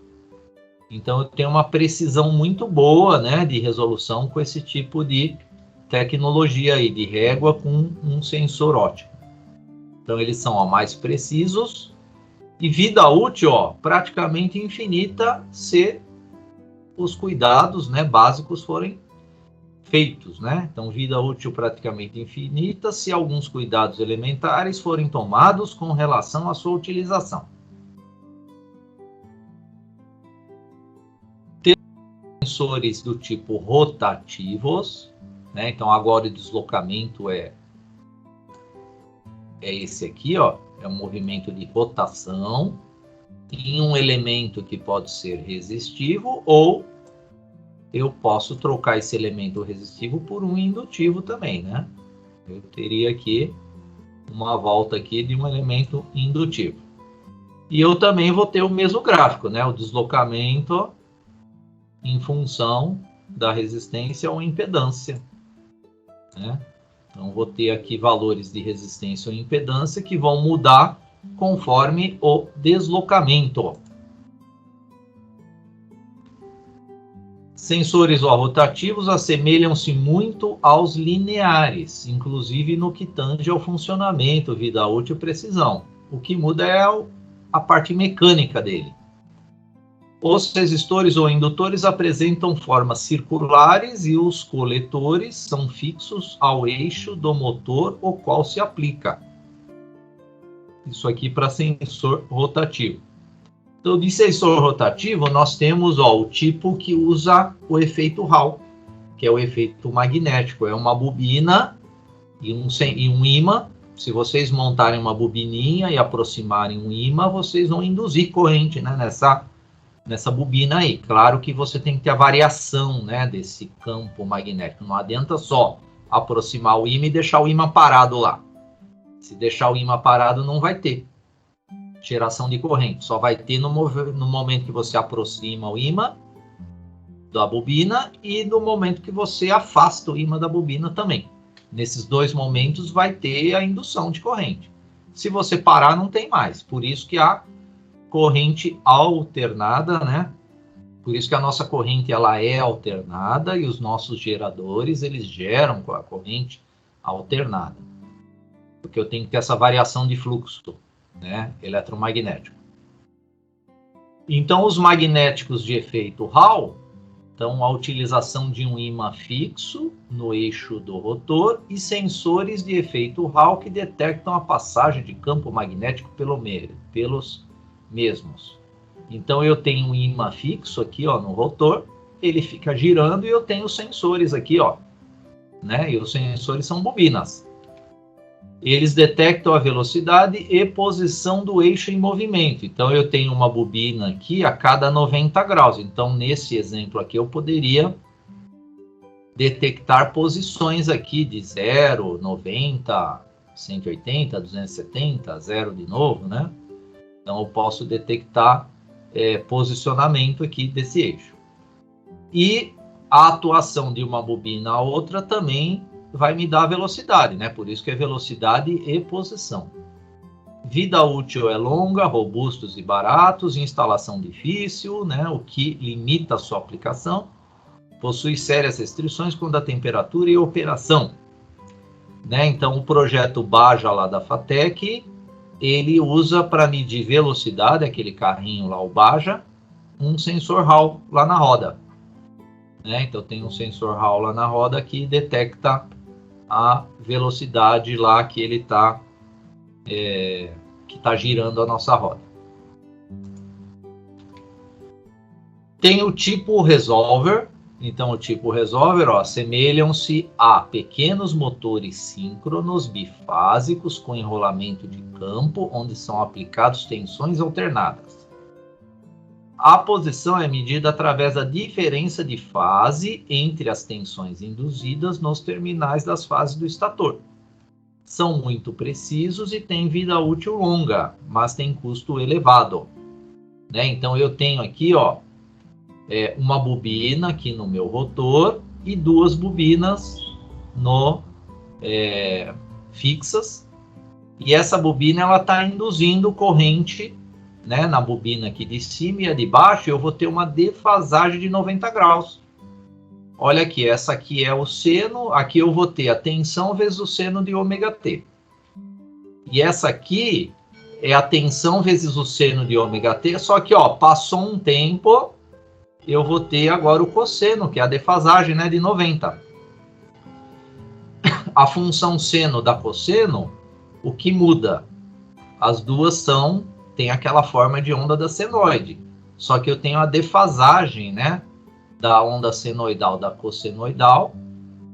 Speaker 1: Então, eu tenho uma precisão muito boa, né, de resolução com esse tipo de tecnologia aí, de régua com um sensor óptico. Então, eles são, ó, mais precisos e vida útil, ó, praticamente infinita se os cuidados, né, básicos forem feitos, né? Então, vida útil praticamente infinita se alguns cuidados elementares forem tomados com relação à sua utilização. Sensores do tipo rotativos, né? Então agora o deslocamento é esse aqui, ó, é um movimento de rotação em um elemento que pode ser resistivo, ou eu posso trocar esse elemento resistivo por um indutivo também, né? Eu teria aqui uma volta aqui de um elemento indutivo. E eu também vou ter o mesmo gráfico, né? O deslocamento em função da resistência ou impedância, né? Então, vou ter aqui valores de resistência ou impedância que vão mudar conforme o deslocamento. Sensores rotativos assemelham-se muito aos lineares, inclusive no que tange ao funcionamento, vida útil e precisão. O que muda é a parte mecânica dele. Os resistores ou indutores apresentam formas circulares e os coletores são fixos ao eixo do motor o qual se aplica. Isso aqui para sensor rotativo. Então, de sensor rotativo, nós temos, ó, o tipo que usa o efeito Hall, que é o efeito magnético. É uma bobina e um ímã. Se vocês montarem uma bobininha e aproximarem um ímã, vocês vão induzir corrente, né, nessa bobina aí. Claro que você tem que ter a variação, né, desse campo magnético. Não adianta só aproximar o ímã e deixar o ímã parado lá. Se deixar o ímã parado, não vai ter geração de corrente. Só vai ter no momento que você aproxima o ímã da bobina e no momento que você afasta o ímã da bobina também. Nesses dois momentos vai ter a indução de corrente. Se você parar, não tem mais. Por isso que a corrente alternada, né? Por isso que a nossa corrente ela é alternada e os nossos geradores eles geram com a corrente alternada. Porque eu tenho que ter essa variação de fluxo, né, eletromagnético. Então, os magnéticos de efeito Hall, então a utilização de um ímã fixo no eixo do rotor e sensores de efeito Hall que detectam a passagem de campo magnético pelos mesmos. Então, eu tenho um ímã fixo aqui, ó, no rotor, ele fica girando e eu tenho os sensores aqui, ó, né? E os sensores são bobinas. Eles detectam a velocidade e posição do eixo em movimento. Então, eu tenho uma bobina aqui a cada 90 graus. Então, nesse exemplo aqui, eu poderia detectar posições aqui de 0, 90, 180, 270, 0 de novo, né? Então, eu posso detectar posicionamento aqui desse eixo. E a atuação de uma bobina a outra também vai me dar velocidade, né? Por isso que é velocidade e posição. Vida útil é longa, robustos e baratos, instalação difícil, né? O que limita a sua aplicação. Possui sérias restrições quanto à temperatura e operação, né? Então, o projeto Baja lá da FATEC, ele usa para medir velocidade, aquele carrinho lá, o Baja, um sensor Hall lá na roda. Né? Então, tem um sensor Hall lá na roda que detecta a velocidade lá que ele está girando a nossa roda. Tem o tipo resolver, Então, o tipo resolver, ó, assemelham-se a pequenos motores síncronos bifásicos com enrolamento de campo, onde são aplicados tensões alternadas. A posição é medida através da diferença de fase entre as tensões induzidas nos terminais das fases do estator. São muito precisos e têm vida útil longa, mas têm custo elevado. Né? Então, eu tenho aqui, ó, uma bobina aqui no meu rotor e duas bobinas fixas. E essa bobina ela está induzindo corrente, né, na bobina aqui de cima, e a de baixo eu vou ter uma defasagem de 90 graus. Olha aqui, essa aqui é o seno, aqui eu vou ter a tensão vezes o seno de ômega t. E essa aqui é a tensão vezes o seno de ômega t, só que ó, passou um tempo, eu vou ter agora o cosseno, que é a defasagem, né, de 90. A função seno da cosseno, o que muda? As duas tem aquela forma de onda da senoide. Só que eu tenho a defasagem, né, da onda senoidal da cossenoidal.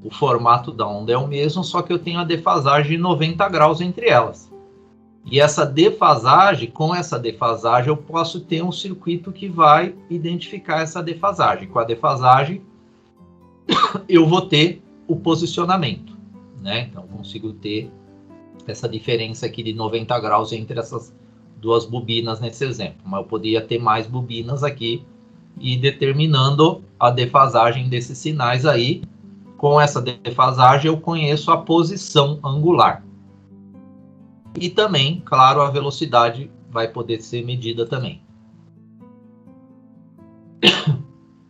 Speaker 1: O formato da onda é o mesmo, só que eu tenho a defasagem de 90 graus entre elas. E essa defasagem, com essa defasagem, eu posso ter um circuito que vai identificar essa defasagem. Com a defasagem, eu vou ter o posicionamento, né? Então, eu consigo ter essa diferença aqui de 90 graus entre essas duas bobinas nesse exemplo. Mas eu poderia ter mais bobinas aqui e determinando a defasagem desses sinais aí. Com essa defasagem, eu conheço a posição angular. E também, claro, a velocidade vai poder ser medida também.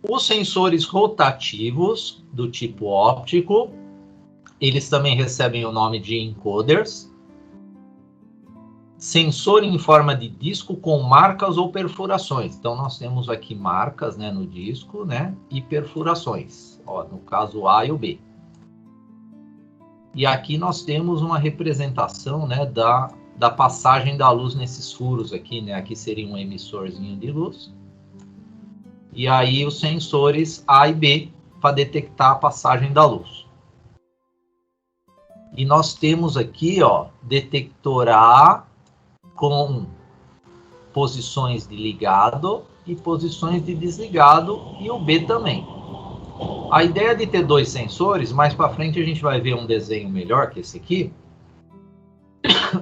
Speaker 1: Os sensores rotativos do tipo óptico, eles também recebem o nome de encoders. Sensor em forma de disco com marcas ou perfurações. Então, nós temos aqui marcas, né, no disco, né, e perfurações. Ó, no caso A e o B. E aqui nós temos uma representação, né, da passagem da luz nesses furos aqui, né? Aqui seria um emissorzinho de luz. E aí os sensores A e B para detectar a passagem da luz. E nós temos aqui, ó, detector A com posições de ligado e posições de desligado, e o B também. A ideia de ter dois sensores, mais para frente a gente vai ver um desenho melhor que esse aqui,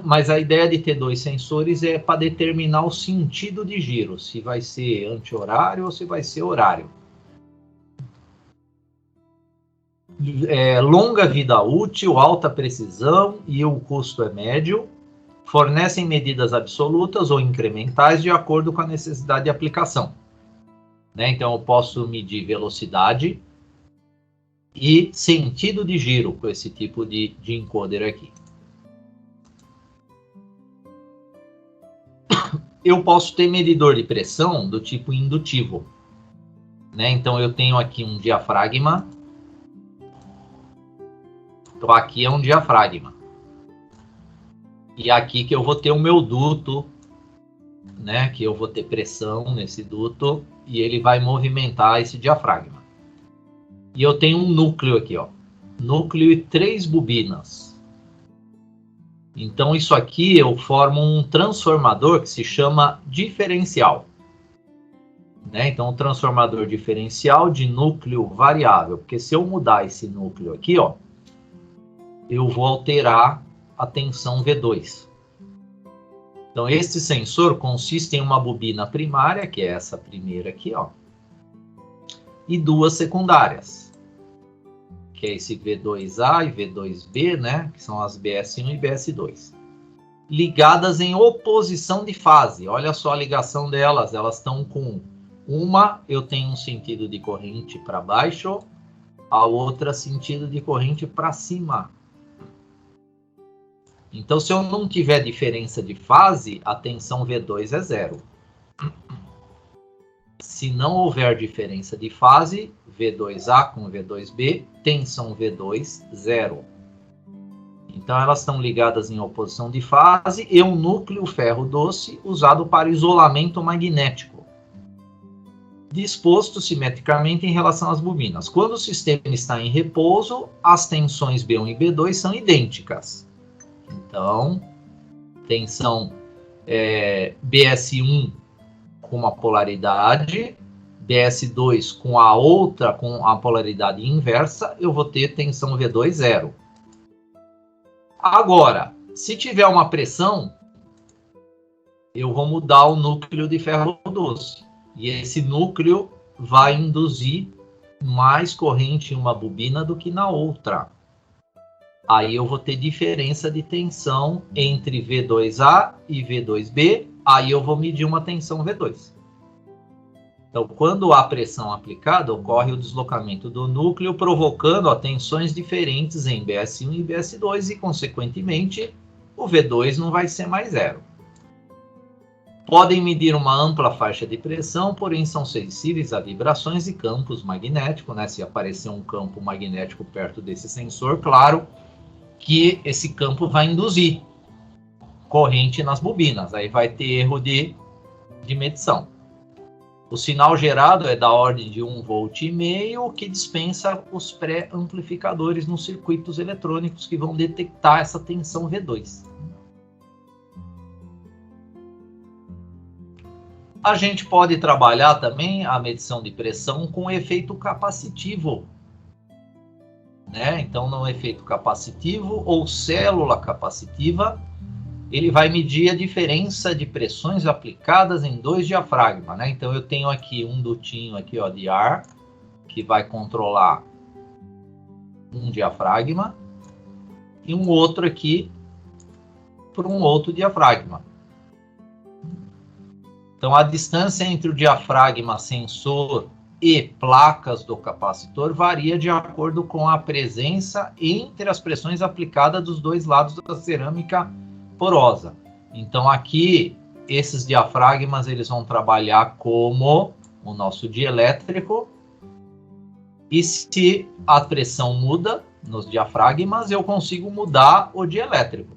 Speaker 1: mas a ideia de ter dois sensores é para determinar o sentido de giro, se vai ser anti-horário ou se vai ser horário. Longa vida útil, alta precisão e o custo é médio, fornecem medidas absolutas ou incrementais de acordo com a necessidade de aplicação. Né? Então eu posso medir velocidade e sentido de giro com esse tipo de encoder aqui. Eu posso ter medidor de pressão do tipo indutivo. Né? Então eu tenho aqui um diafragma. Então aqui é um diafragma. E aqui que eu vou ter o meu duto, né? Que eu vou ter pressão nesse duto e ele vai movimentar esse diafragma. E eu tenho um núcleo aqui, ó. Núcleo e 3 bobinas. Então, isso aqui eu formo um transformador que se chama diferencial. Né? Então, um transformador diferencial de núcleo variável. Porque se eu mudar esse núcleo aqui, ó, eu vou alterar a tensão V2. Então, esse sensor consiste em uma bobina primária, que é essa primeira aqui, ó, e 2 secundárias, que é esse V2A e V2B, né, que são as BS1 e BS2, ligadas em oposição de fase. Olha só a ligação delas, elas estão com uma, eu tenho um sentido de corrente para baixo, a outra sentido de corrente para cima. Então, se eu não tiver diferença de fase, a tensão V2 é 0. Se não houver diferença de fase, V2A com V2B, tensão V2, 0. Então, elas estão ligadas em oposição de fase e um núcleo ferro doce usado para isolamento magnético. disposto simetricamente em relação às bobinas. Quando o sistema está em repouso, as tensões B1 e B2 são idênticas. Então, tensão BS1 com uma polaridade, BS2 com a outra, com a polaridade inversa, eu vou ter tensão V2 zero. Agora, se tiver uma pressão, eu vou mudar o núcleo de ferro doce. E esse núcleo vai induzir mais corrente em uma bobina do que na outra. Aí eu vou ter diferença de tensão entre V2A e V2B. Aí eu vou medir uma tensão V2. Então, quando há pressão aplicada, ocorre o deslocamento do núcleo, provocando tensões diferentes em BS1 e BS2 e, consequentemente, o V2 não vai ser mais zero. Podem medir uma ampla faixa de pressão, porém são sensíveis a vibrações e campos magnéticos, né? Se aparecer um campo magnético perto desse sensor, claro que esse campo vai induzir corrente nas bobinas, aí vai ter erro de medição. O sinal gerado é da ordem de 1,5 volt, que dispensa os pré-amplificadores nos circuitos eletrônicos que vão detectar essa tensão V2. A gente pode trabalhar também a medição de pressão com efeito capacitivo, né? Então, no efeito capacitivo ou célula capacitiva, ele vai medir a diferença de pressões aplicadas em dois diafragmas, né? Então, eu tenho aqui um dutinho aqui, ó, de ar, que vai controlar um diafragma, e um outro aqui por um outro diafragma. Então, a distância entre o diafragma sensor e placas do capacitor varia de acordo com a presença entre as pressões aplicadas dos dois lados da cerâmica porosa. Então, aqui, esses diafragmas eles vão trabalhar como o nosso dielétrico. E se a pressão muda nos diafragmas, eu consigo mudar o dielétrico.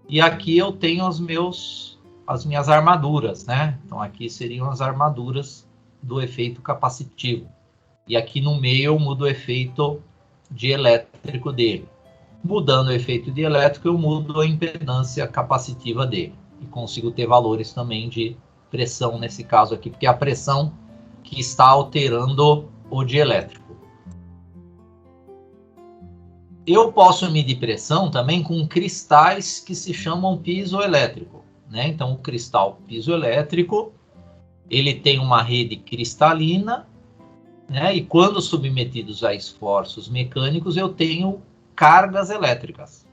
Speaker 1: E aqui eu tenho as minhas armaduras, né? Então, aqui seriam as armaduras do efeito capacitivo. E aqui no meio eu mudo o efeito dielétrico dele. Mudando o efeito dielétrico, eu mudo a impedância capacitiva dele. E consigo ter valores também de pressão nesse caso aqui, porque é a pressão que está alterando o dielétrico. Eu posso medir pressão também com cristais que se chamam piezoelétrico, né? Então, o cristal piezoelétrico, ele tem uma rede cristalina, né? E quando submetidos a esforços mecânicos, eu tenho cargas elétricas.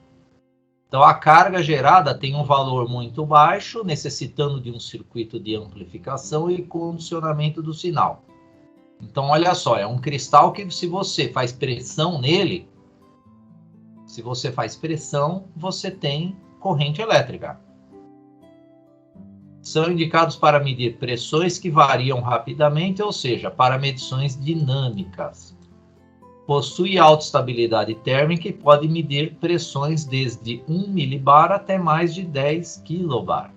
Speaker 1: Então, a carga gerada tem um valor muito baixo, necessitando de um circuito de amplificação e condicionamento do sinal. Então, olha só, é um cristal que, se você faz pressão nele, você tem corrente elétrica. São indicados para medir pressões que variam rapidamente, ou seja, para medições dinâmicas. Possui alta estabilidade térmica e pode medir pressões desde 1 milibar até mais de 10 kilobar.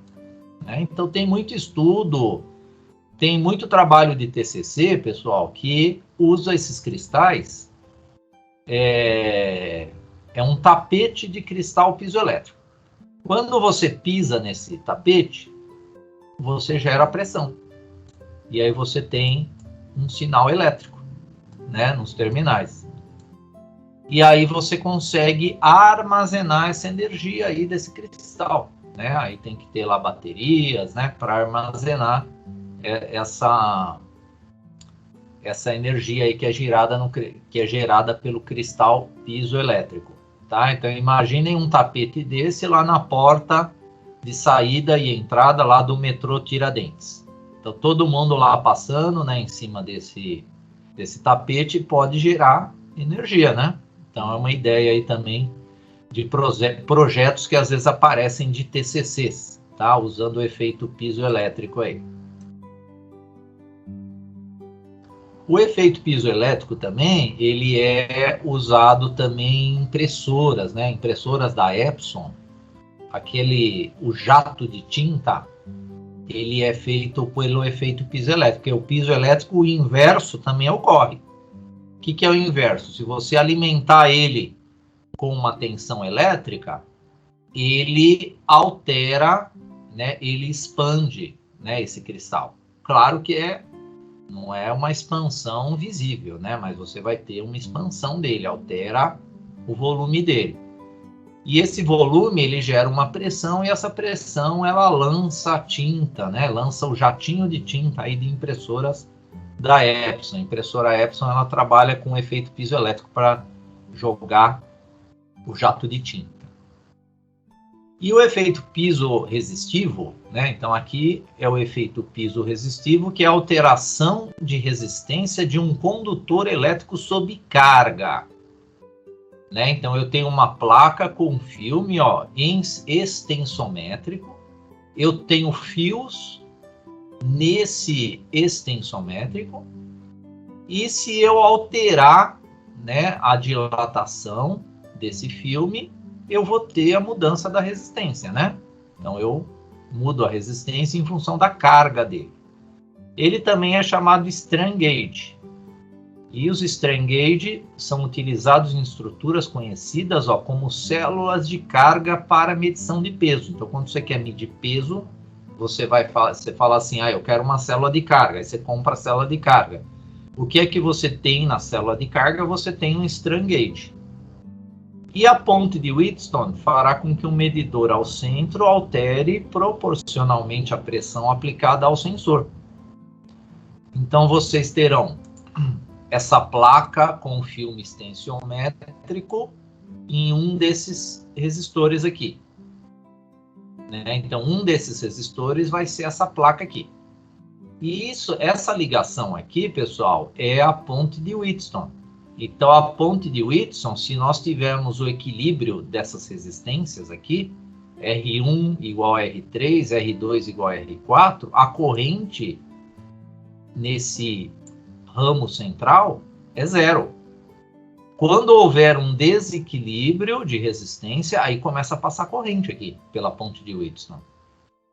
Speaker 1: Então, tem muito estudo, tem muito trabalho de TCC, pessoal, que usa esses cristais. É um tapete de cristal piezoelétrico. Quando você pisa nesse tapete, você gera pressão. E aí você tem um sinal elétrico, né, nos terminais. E aí você consegue armazenar essa energia aí desse cristal, né? Aí tem que ter lá baterias, né, para armazenar essa energia aí que é gerada pelo cristal piezoelétrico, tá? Então imaginem um tapete desse lá na porta de saída e entrada lá do metrô Tiradentes. Então todo mundo lá passando, né, em cima desse tapete pode gerar energia, né? Então é uma ideia aí também de projetos que às vezes aparecem de TCCs, tá? Usando o efeito piezoelétrico aí. O efeito piezoelétrico também, ele é usado também em impressoras, né? Impressoras da Epson, o jato de tinta, ele é feito pelo efeito piezoelétrico, porque o piezoelétrico, o inverso também ocorre. O que é o inverso? Se você alimentar ele com uma tensão elétrica, ele altera, né, ele expande, né, esse cristal. Claro que não é uma expansão visível, né, mas você vai ter uma expansão dele, altera o volume dele. E esse volume, ele gera uma pressão, e essa pressão, ela lança a tinta, né? Lança o jatinho de tinta aí de impressoras da Epson. A impressora Epson, ela trabalha com efeito piezoelétrico para jogar o jato de tinta. E o efeito piezo-resistivo, né? Então aqui é o efeito piezo-resistivo, que é a alteração de resistência de um condutor elétrico sob carga. Né? Então eu tenho uma placa com filme, ó, extensométrico, eu tenho fios nesse extensométrico, e se eu alterar, né, a dilatação desse filme, eu vou ter a mudança da resistência, né? Então eu mudo a resistência em função da carga dele. Ele também é chamado strain gauge. E os strain gauge são utilizados em estruturas conhecidas, ó, como células de carga para medição de peso. Então, quando você quer medir peso, você fala assim, eu quero uma célula de carga. Aí você compra a célula de carga. O que é que você tem na célula de carga? Você tem um strain gauge. E a ponte de Wheatstone fará com que o medidor ao centro altere proporcionalmente a pressão aplicada ao sensor. Então, vocês terão essa placa com filme extensiométrico em um desses resistores aqui. Né? Então, um desses resistores vai ser essa placa aqui. E essa ligação aqui, pessoal, é a ponte de Wheatstone. Então, a ponte de Wheatstone, se nós tivermos o equilíbrio dessas resistências aqui, R1 igual a R3, R2 igual a R4, a corrente nesse ramo central é zero. Quando houver um desequilíbrio de resistência, aí começa a passar corrente aqui pela ponte de Wheatstone.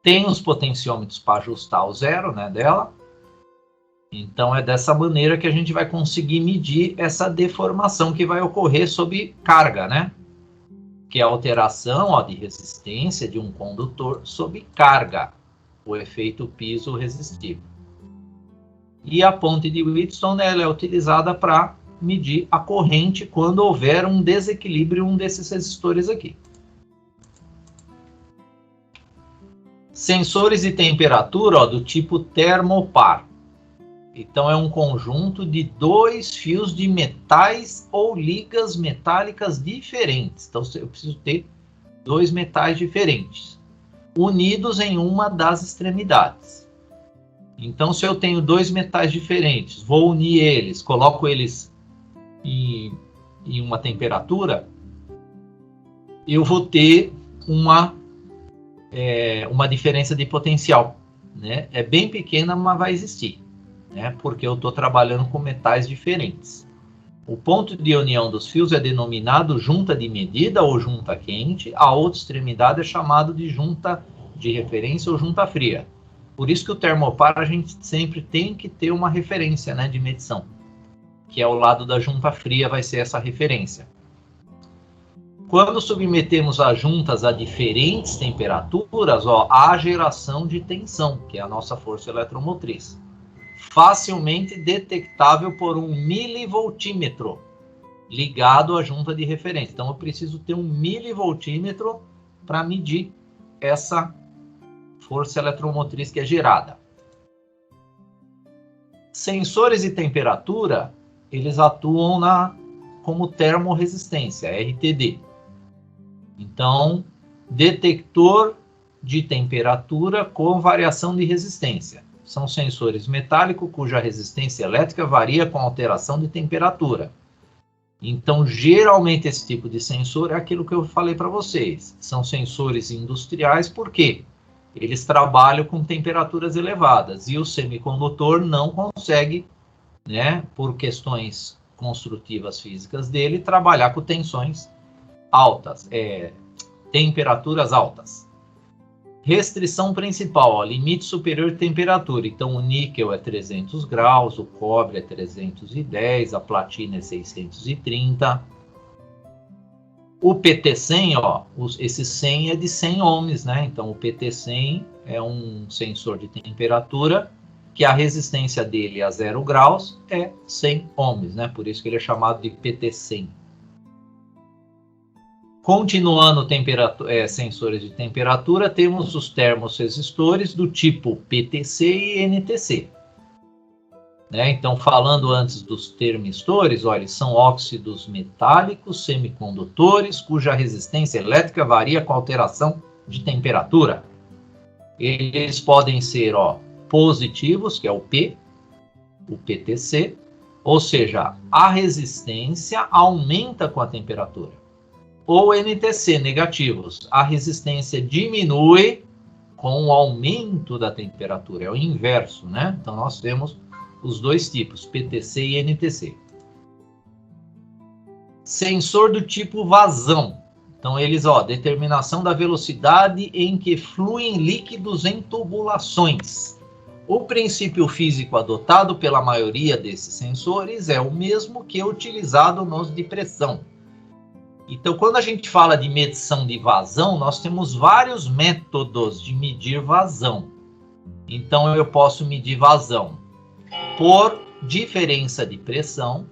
Speaker 1: Tem os potenciômetros para ajustar o zero, né, dela. Então é dessa maneira que a gente vai conseguir medir essa deformação que vai ocorrer sob carga, né? Que é a alteração, ó, de resistência de um condutor sob carga, o efeito piezo-resistivo. E a ponte de Wheatstone, ela é utilizada para medir a corrente quando houver um desequilíbrio em um desses resistores aqui. Sensores de temperatura, ó, do tipo termopar. Então é um conjunto de dois fios de metais ou ligas metálicas diferentes. Então eu preciso ter dois metais diferentes, unidos em uma das extremidades. Então, se eu tenho dois metais diferentes, vou unir eles, coloco eles em uma temperatura, eu vou ter uma diferença de potencial, né? É bem pequena, mas vai existir, né? Porque eu estou trabalhando com metais diferentes. O ponto de união dos fios é denominado junta de medida ou junta quente. A outra extremidade é chamado de junta de referência ou junta fria. Por isso que o termopar a gente sempre tem que ter uma referência, né, de medição, que é o lado da junta fria, vai ser essa referência. Quando submetemos as juntas a diferentes temperaturas, ó, há geração de tensão, que é a nossa força eletromotriz, facilmente detectável por um milivoltímetro ligado à junta de referência. Então eu preciso ter um milivoltímetro para medir essa força eletromotriz que é gerada. Sensores de temperatura, eles atuam como termorresistência, RTD. Então, detector de temperatura com variação de resistência. São sensores metálicos cuja resistência elétrica varia com alteração de temperatura. Então, geralmente esse tipo de sensor é aquilo que eu falei para vocês. São sensores industriais, por quê? Eles trabalham com temperaturas elevadas e o semicondutor não consegue, né, por questões construtivas físicas dele, trabalhar com tensões altas, temperaturas altas. Restrição principal, ó, limite superior de temperatura. Então, o níquel é 300 graus, o cobre é 310, a platina é 630. O PT100, ó, esse 100 é de 100 ohms, né? Então, o PT100 é um sensor de temperatura que a resistência dele a 0 graus é 100 ohms, né? Por isso que ele é chamado de PT100. Continuando sensores de temperatura, temos os termorresistores do tipo PTC e NTC. Né? Então, falando antes dos termistores, olha, eles são óxidos metálicos semicondutores, cuja resistência elétrica varia com a alteração de temperatura. Eles podem ser positivos, que é o P, o PTC, ou seja, a resistência aumenta com a temperatura. Ou NTC, negativos, a resistência diminui com o aumento da temperatura, é o inverso, né? Então, nós temos os dois tipos, PTC e NTC. Sensor do tipo vazão. Então, eles, determinação da velocidade em que fluem líquidos em tubulações. O princípio físico adotado pela maioria desses sensores é o mesmo que é utilizado nos de pressão. Então, quando a gente fala de medição de vazão, nós temos vários métodos de medir vazão. Então, eu posso medir vazão por diferença de pressão.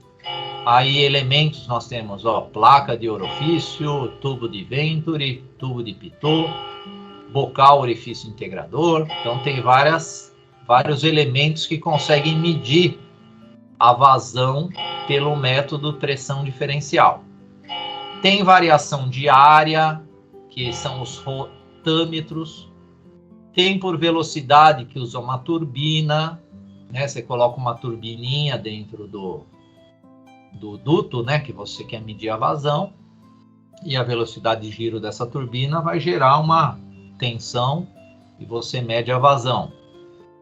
Speaker 1: Aí, elementos, nós temos placa de orifício, tubo de Venturi, tubo de Pitot, bocal, orifício integrador. Então, tem vários elementos que conseguem medir a vazão pelo método pressão diferencial. Tem variação de área, que são os rotâmetros. Tem por velocidade, que usa uma turbina, né? Você coloca uma turbininha dentro do duto, né? Que você quer medir a vazão. E a velocidade de giro dessa turbina vai gerar uma tensão e você mede a vazão.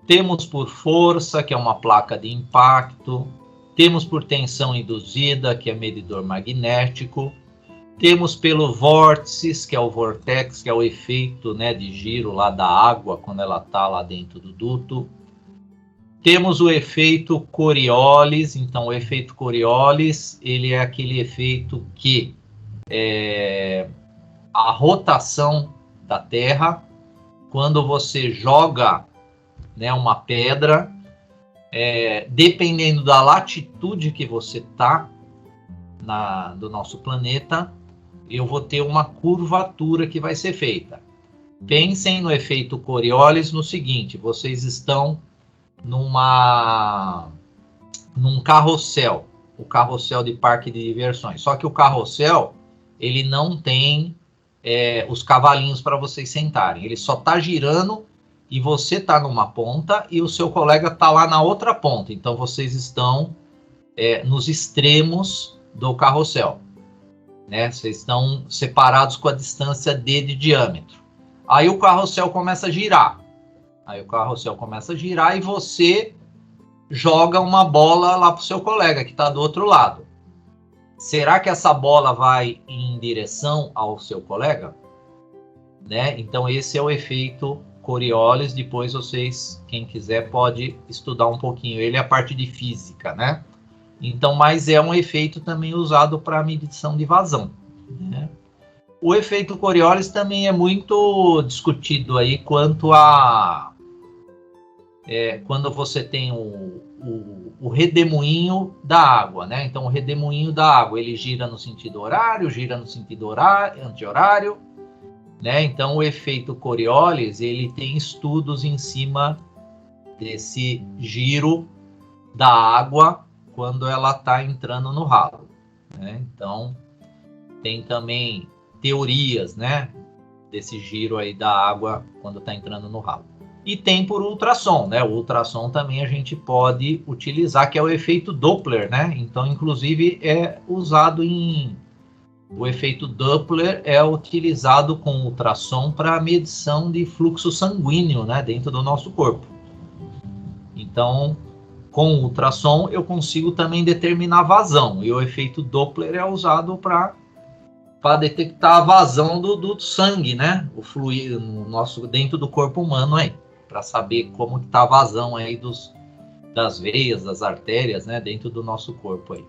Speaker 1: Temos por força, que é uma placa de impacto. Temos por tensão induzida, que é medidor magnético. Temos pelo vórtices, que é o vortex, que é o efeito, né, de giro lá da água quando ela está lá dentro do duto. Temos o efeito Coriolis. Então, o efeito Coriolis, ele é aquele efeito que a rotação da Terra, quando você joga, né, uma pedra, dependendo da latitude que você está do nosso planeta, eu vou ter uma curvatura que vai ser feita. Pensem no efeito Coriolis no seguinte: vocês estão num carrossel, o carrossel de parque de diversões. Só que o carrossel, ele não tem os cavalinhos para vocês sentarem. Ele só está girando e você está numa ponta e o seu colega está lá na outra ponta. Então, vocês estão nos extremos do carrossel, né? Vocês estão separados com a distância D de diâmetro. Aí o carrossel começa a girar. E você joga uma bola lá para o seu colega que está do outro lado. Será que essa bola vai em direção ao seu colega? Né? Então, esse é o efeito Coriolis. Depois vocês, quem quiser, pode estudar um pouquinho. Ele é a parte de física, né? Então, mas é um efeito também usado para medição de vazão, né? O efeito Coriolis também é muito discutido aí quanto a quando você tem o redemoinho da água, né? Então, o redemoinho da água, ele gira no sentido horário, gira no sentido anti-horário, né? Então, o efeito Coriolis, ele tem estudos em cima desse giro da água quando ela está entrando no ralo, né? Então, tem também teorias, né, desse giro aí da água quando está entrando no ralo. E tem por ultrassom, né? O ultrassom também a gente pode utilizar, que é o efeito Doppler, né? Então, inclusive, o efeito Doppler é utilizado com ultrassom para medição de fluxo sanguíneo, né, dentro do nosso corpo. Então, com ultrassom eu consigo também determinar vazão, e o efeito Doppler é usado para para detectar a vazão do sangue, né? O fluido no nosso, dentro do corpo humano aí, para saber como está a vazão aí das veias, das artérias, né? Dentro do nosso corpo aí.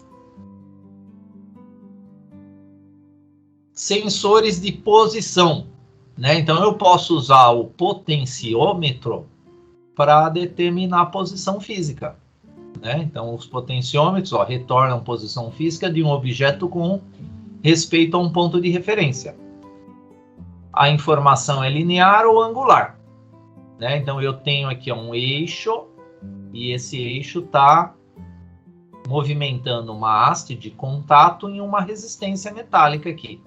Speaker 1: Sensores de posição, né? Então eu posso usar o potenciômetro para determinar a posição física, né? Então os potenciômetros, ó, retornam posição física de um objeto com respeito a um ponto de referência. A informação é linear ou angular, né? Então eu tenho aqui um eixo e esse eixo está movimentando uma haste de contato em uma resistência metálica aqui,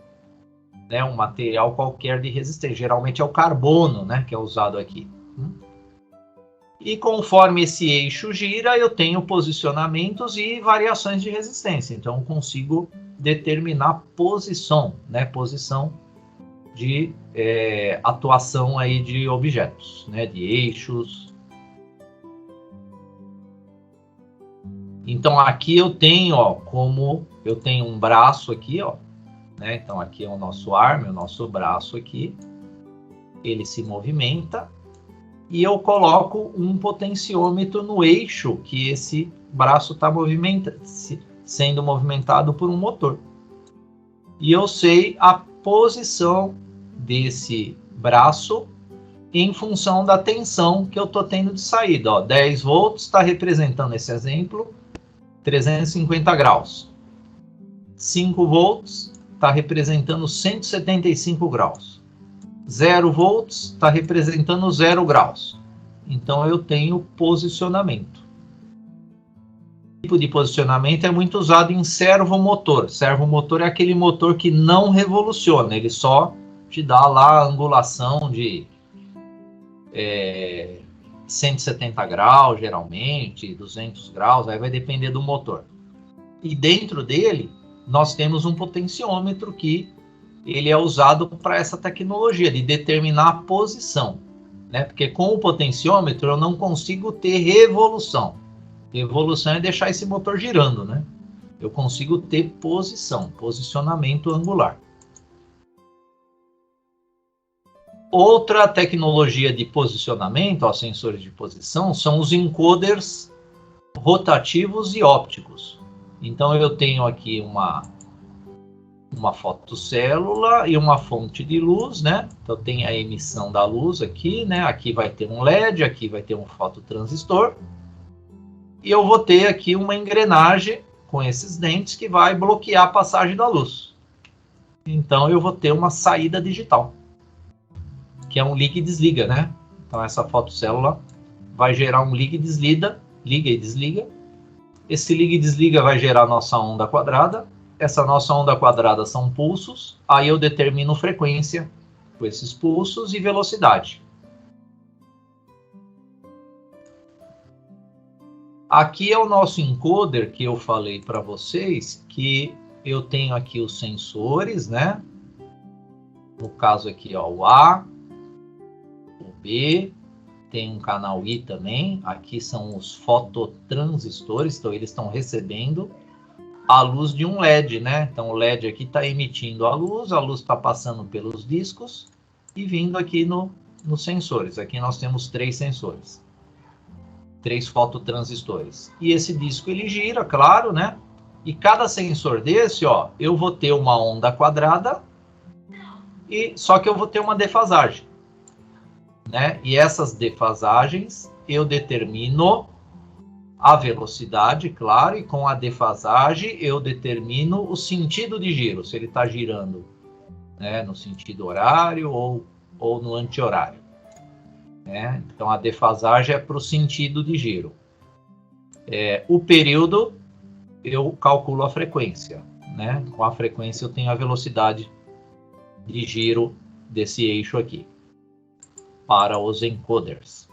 Speaker 1: né? Um material qualquer de resistência, geralmente é o carbono, né? Que é usado aqui. E conforme esse eixo gira, eu tenho posicionamentos e variações de resistência. Então eu consigo determinar posição, né? Posição de atuação aí de objetos, né? De eixos. Então aqui eu tenho, ó, como eu tenho um braço aqui, ó, né? Então aqui é o nosso arme, o nosso braço aqui, ele se movimenta e eu coloco um potenciômetro no eixo que esse braço está sendo movimentado por um motor. E eu sei a posição desse braço em função da tensão que eu estou tendo de saída. Ó, 10 volts está representando esse exemplo, 350 graus. 5 volts está representando 175 graus. 0 volts está representando 0 graus. Então eu tenho posicionamento. O tipo de posicionamento é muito usado em servomotor. Servomotor é aquele motor que não revoluciona, ele só te dá lá a angulação de 170 graus, geralmente, 200 graus, aí vai depender do motor. E dentro dele, nós temos um potenciômetro que ele é usado para essa tecnologia de determinar a posição, né? Porque com o potenciômetro eu não consigo ter revolução. Revolução é deixar esse motor girando, né? Eu consigo ter posição, posicionamento angular. Outra tecnologia de posicionamento, ó, sensores de posição, são os encoders rotativos e ópticos. Então eu tenho aqui uma fotocélula e uma fonte de luz, né? Então tem a emissão da luz aqui, né? Aqui vai ter um LED, aqui vai ter um fototransistor. E eu vou ter aqui uma engrenagem com esses dentes que vai bloquear a passagem da luz. Então eu vou ter uma saída digital, que é um liga e desliga, né? Então essa fotocélula vai gerar um liga e desliga, liga e desliga. Esse liga e desliga vai gerar a nossa onda quadrada. Essa nossa onda quadrada são pulsos, aí eu determino frequência com esses pulsos e velocidade. Aqui é o nosso encoder que eu falei para vocês, que eu tenho aqui os sensores, né? No caso aqui, ó, o A, o B, tem um canal I também. Aqui são os fototransistores, então eles estão recebendo a luz de um LED, né? Então o LED aqui está emitindo a luz está passando pelos discos e vindo aqui nos sensores. Aqui nós temos 3 sensores, 3 fototransistores. E esse disco ele gira, claro, né? E cada sensor desse, ó, eu vou ter uma onda quadrada, e só que eu vou ter uma defasagem, né? E essas defasagens eu determino a velocidade, claro, e com a defasagem eu determino o sentido de giro, se ele está girando, né, no sentido horário ou no anti-horário, né? Então a defasagem é para o sentido de giro. O período eu calculo a frequência, né? Com a frequência eu tenho a velocidade de giro desse eixo aqui para os encoders.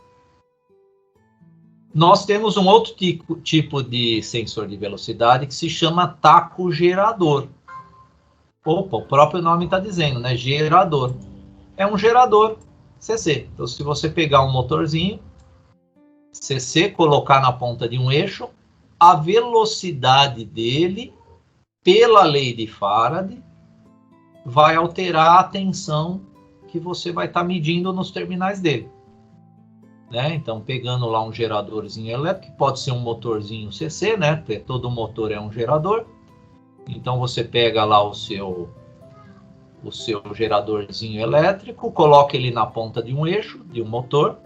Speaker 1: Nós temos um outro tipo de sensor de velocidade que se chama tacogerador. Opa, o próprio nome está dizendo, né? Gerador. É um gerador CC. Então, se você pegar um motorzinho CC, colocar na ponta de um eixo, a velocidade dele, pela lei de Faraday, vai alterar a tensão que você vai estar medindo nos terminais dele. Né? Então, pegando lá um geradorzinho elétrico, que pode ser um motorzinho CC, né? Todo motor é um gerador. Então, você pega lá o seu geradorzinho elétrico, coloca ele na ponta de um eixo, de um motor,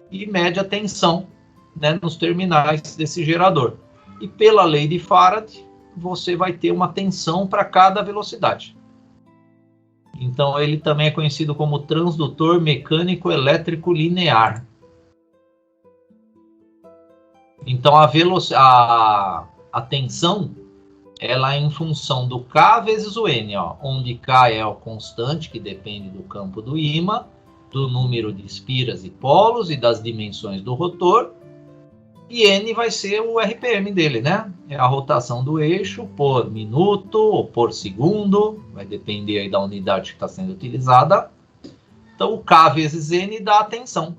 Speaker 1: e mede a tensão, né, nos terminais desse gerador. E pela lei de Faraday, você vai ter uma tensão para cada velocidade. Então, ele também é conhecido como transdutor mecânico elétrico linear. Então, a tensão, ela é em função do K vezes o N, ó, onde K é o constante, que depende do campo do ímã, do número de espiras e polos e das dimensões do rotor, e N vai ser o RPM dele, né? É a rotação do eixo por minuto ou por segundo, vai depender aí da unidade que está sendo utilizada. Então, o K vezes N dá a tensão.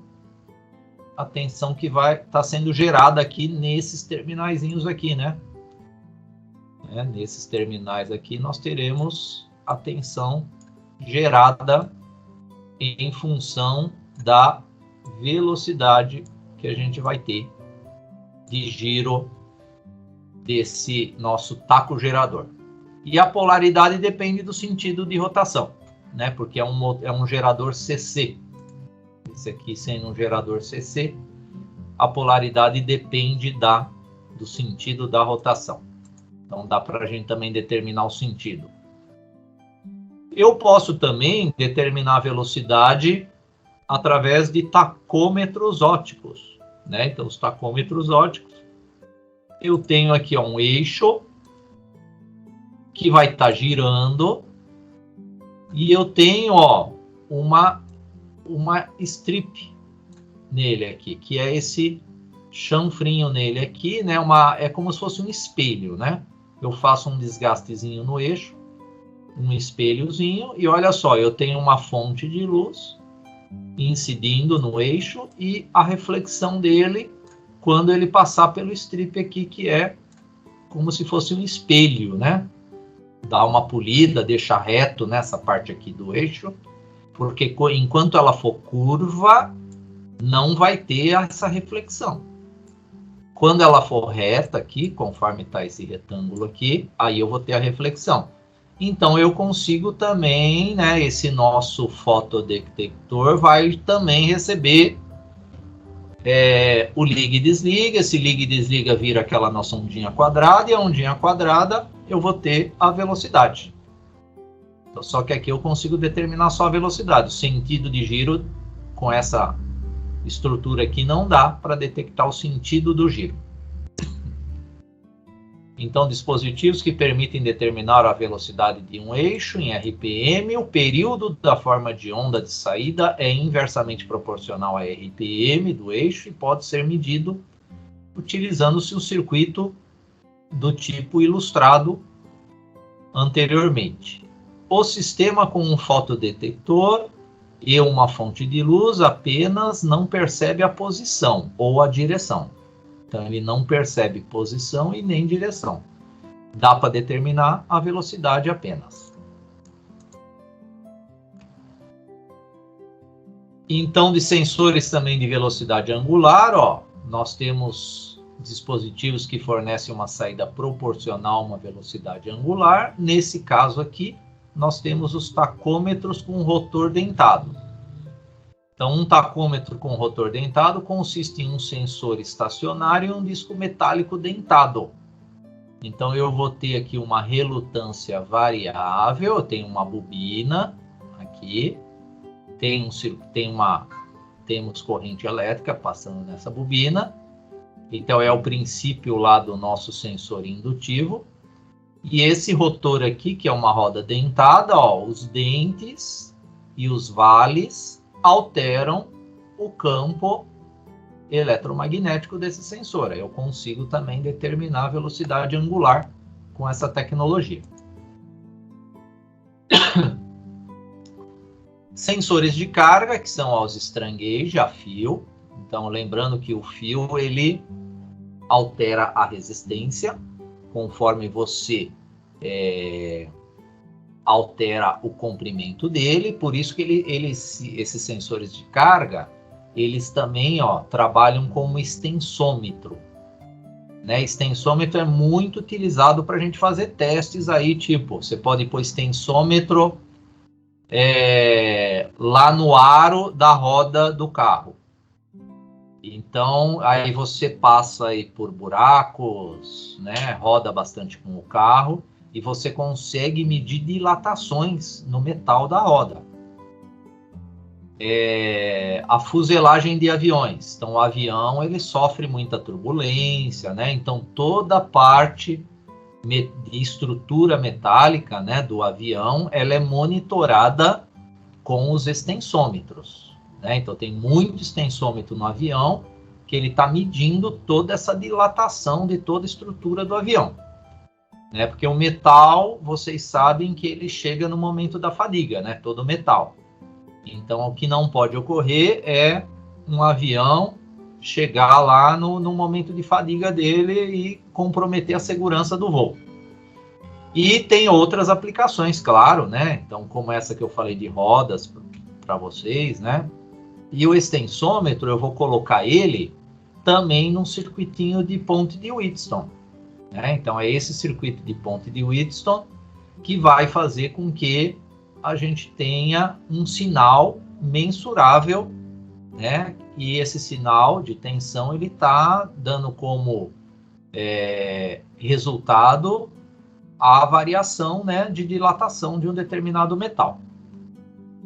Speaker 1: A tensão que vai estar sendo gerada aqui nesses terminaizinhos aqui, né? Nesses terminais aqui nós teremos a tensão gerada em função da velocidade que a gente vai ter de giro desse nosso taco gerador. E a polaridade depende do sentido de rotação, né? Porque é um gerador CC. Esse aqui sendo um gerador CC, a polaridade depende do sentido da rotação. Então dá para a gente também determinar o sentido. Eu posso também determinar a velocidade através de tacômetros ópticos, né? Então os tacômetros ópticos, eu tenho aqui um eixo que vai estar girando e eu tenho uma strip nele aqui, que é esse chanfrinho nele aqui, né? É como se fosse um espelho, né? Eu faço um desgastezinho no eixo, um espelhozinho, e olha só, eu tenho uma fonte de luz incidindo no eixo e a reflexão dele quando ele passar pelo strip aqui, que é como se fosse um espelho, né? Dá uma polida, deixa reto nessa parte aqui do eixo, porque enquanto ela for curva, não vai ter essa reflexão. Quando ela for reta aqui, conforme está esse retângulo aqui, aí eu vou ter a reflexão. Então, eu consigo também, né, esse nosso fotodetector vai também receber o liga e desliga. Esse liga e desliga vira aquela nossa ondinha quadrada, e a ondinha quadrada eu vou ter a velocidade. Só que aqui eu consigo determinar só a velocidade. O sentido de giro com essa estrutura aqui não dá para detectar o sentido do giro. Então, dispositivos que permitem determinar a velocidade de um eixo em RPM, o período da forma de onda de saída é inversamente proporcional a RPM do eixo e pode ser medido utilizando-se um circuito do tipo ilustrado anteriormente. O sistema com um fotodetector e uma fonte de luz apenas não percebe a posição ou a direção. Então, ele não percebe posição e nem direção. Dá para determinar a velocidade apenas. Então, de sensores também de velocidade angular, nós temos dispositivos que fornecem uma saída proporcional a uma velocidade angular. Nesse caso aqui, nós temos os tacômetros com rotor dentado. Então, um tacômetro com rotor dentado consiste em um sensor estacionário e um disco metálico dentado. Então, eu vou ter aqui uma relutância variável, eu tenho uma bobina aqui, temos corrente elétrica passando nessa bobina. Então, é o princípio lá do nosso sensor indutivo. E esse rotor aqui, que é uma roda dentada, os dentes e os vales alteram o campo eletromagnético desse sensor. Eu consigo também determinar a velocidade angular com essa tecnologia. Sensores de carga, que são os strain gauge a fio. Então, lembrando que o fio ele altera a resistência conforme você altera o comprimento dele, por isso que esses sensores de carga, eles também trabalham como extensômetro. Né? Extensômetro é muito utilizado para a gente fazer testes aí, tipo, você pode pôr extensômetro lá no aro da roda do carro. Então, aí você passa aí por buracos, né? Roda bastante com o carro e você consegue medir dilatações no metal da roda. A fuselagem de aviões. Então, o avião ele sofre muita turbulência, né? Então, toda a parte de estrutura metálica, né, do avião, ela é monitorada com os extensômetros. Né? Então, tem muito extensômetro no avião que ele está medindo toda essa dilatação de toda a estrutura do avião. Né? Porque o metal, vocês sabem que ele chega no momento da fadiga, né? Todo metal. Então, o que não pode ocorrer é um avião chegar lá no momento de fadiga dele e comprometer a segurança do voo. E tem outras aplicações, claro, né? Então, como essa que eu falei de rodas para vocês, né? E o extensômetro, eu vou colocar ele também num circuitinho de ponte de Wheatstone. Né? Então, é esse circuito de ponte de Wheatstone que vai fazer com que a gente tenha um sinal mensurável, né? E esse sinal de tensão, ele está dando como resultado a variação, né, de dilatação de um determinado metal.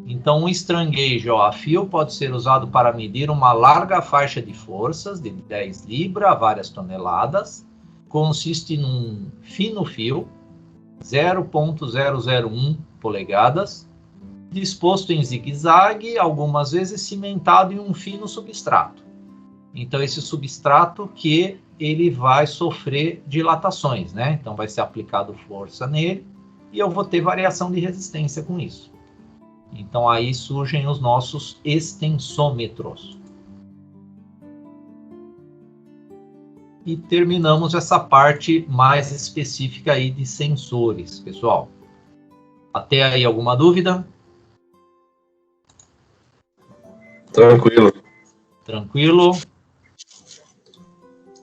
Speaker 1: Então, um strain gauge a fio pode ser usado para medir uma larga faixa de forças de 10 libras a várias toneladas. Consiste num fino fio, 0,001 polegadas, disposto em zigue-zague, algumas vezes cimentado em um fino substrato. Então, esse substrato que ele vai sofrer dilatações, né? Então, vai ser aplicado força nele e eu vou ter variação de resistência com isso. Então, aí surgem os nossos extensômetros. E terminamos essa parte mais específica aí de sensores, pessoal. Até aí alguma dúvida?
Speaker 2: Tranquilo.
Speaker 1: Tranquilo?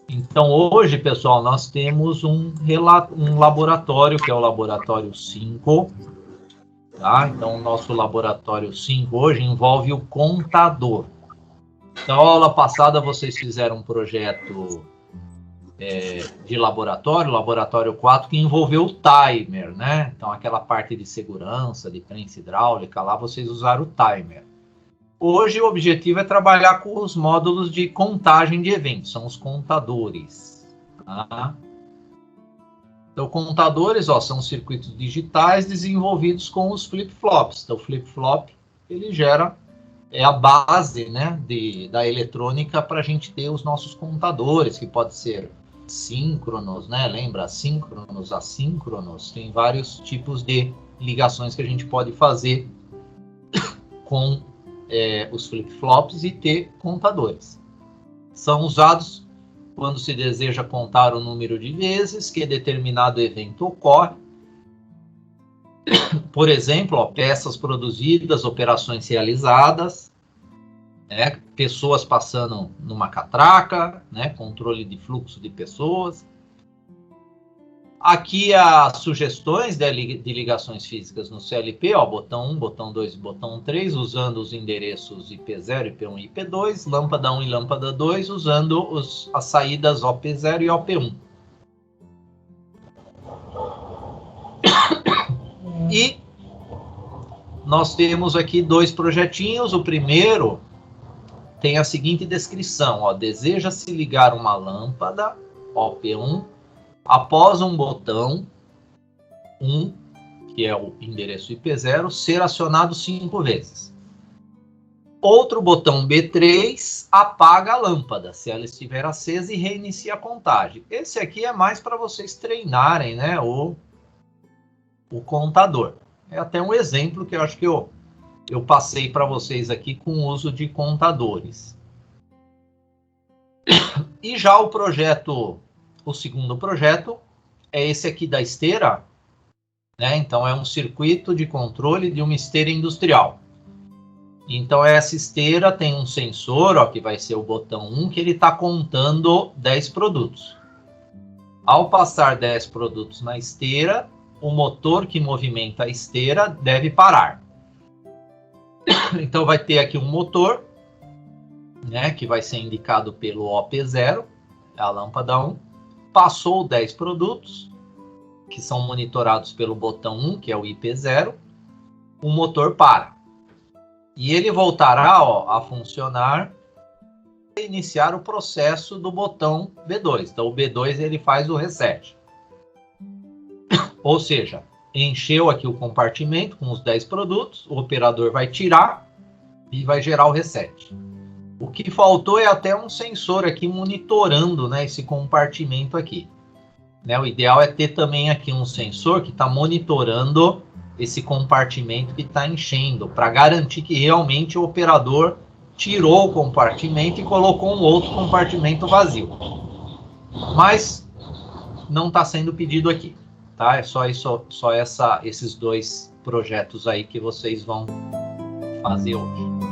Speaker 1: Então, hoje, pessoal, nós temos um laboratório, que é o laboratório 5. Tá? Então, o nosso laboratório 5 hoje envolve o contador. Então, a aula passada, vocês fizeram um projeto de laboratório 4, que envolveu o timer, né? Então, aquela parte de segurança, de prensa hidráulica, lá vocês usaram o timer. Hoje o objetivo é trabalhar com os módulos de contagem de eventos, são os contadores. Tá? Então, contadores são circuitos digitais desenvolvidos com os flip-flops. Então, o flip-flop ele é a base, né, da eletrônica para a gente ter os nossos contadores, que pode ser síncronos, né? Lembra? Síncronos, assíncronos. Tem vários tipos de ligações que a gente pode fazer com os flip-flops e ter contadores. São usados quando se deseja contar o número de vezes que determinado evento ocorre. Por exemplo, peças produzidas, operações realizadas, pessoas passando numa catraca, né, controle de fluxo de pessoas. Aqui as sugestões de ligações físicas no CLP, botão 1, botão 2 e botão 3, usando os endereços IP0, IP1 e IP2, lâmpada 1 e lâmpada 2, usando as saídas OP0 e OP1. E nós temos aqui dois projetinhos. O primeiro tem a seguinte descrição: deseja-se ligar uma lâmpada OP1 após um botão 1, que é o endereço IP0, ser acionado 5 vezes. Outro botão B3 apaga a lâmpada, se ela estiver acesa, e reinicia a contagem. Esse aqui é mais para vocês treinarem, né, o contador. É até um exemplo que eu acho que eu passei para vocês aqui com o uso de contadores. E já o segundo projeto, é esse aqui da esteira, né? Então, é um circuito de controle de uma esteira industrial. Então, essa esteira tem um sensor, ó, que vai ser o botão 1, que ele está contando 10 produtos. Ao passar 10 produtos na esteira, o motor que movimenta a esteira deve parar. Então, vai ter aqui um motor, né, que vai ser indicado pelo OP0, a lâmpada 1. Passou 10 produtos, que são monitorados pelo botão 1, que é o IP0, o motor para. E ele voltará, ó, a funcionar e iniciar o processo do botão B2. Então, o B2 ele faz o reset. Ou seja, encheu aqui o compartimento com os 10 produtos, o operador vai tirar e vai gerar o reset. O que faltou é até um sensor aqui monitorando, né, esse compartimento aqui. Né, o ideal é ter também aqui um sensor que está monitorando esse compartimento que está enchendo, para garantir que realmente o operador tirou o compartimento e colocou um outro compartimento vazio. Mas não está sendo pedido aqui, tá? É só esses dois projetos aí que vocês vão fazer hoje.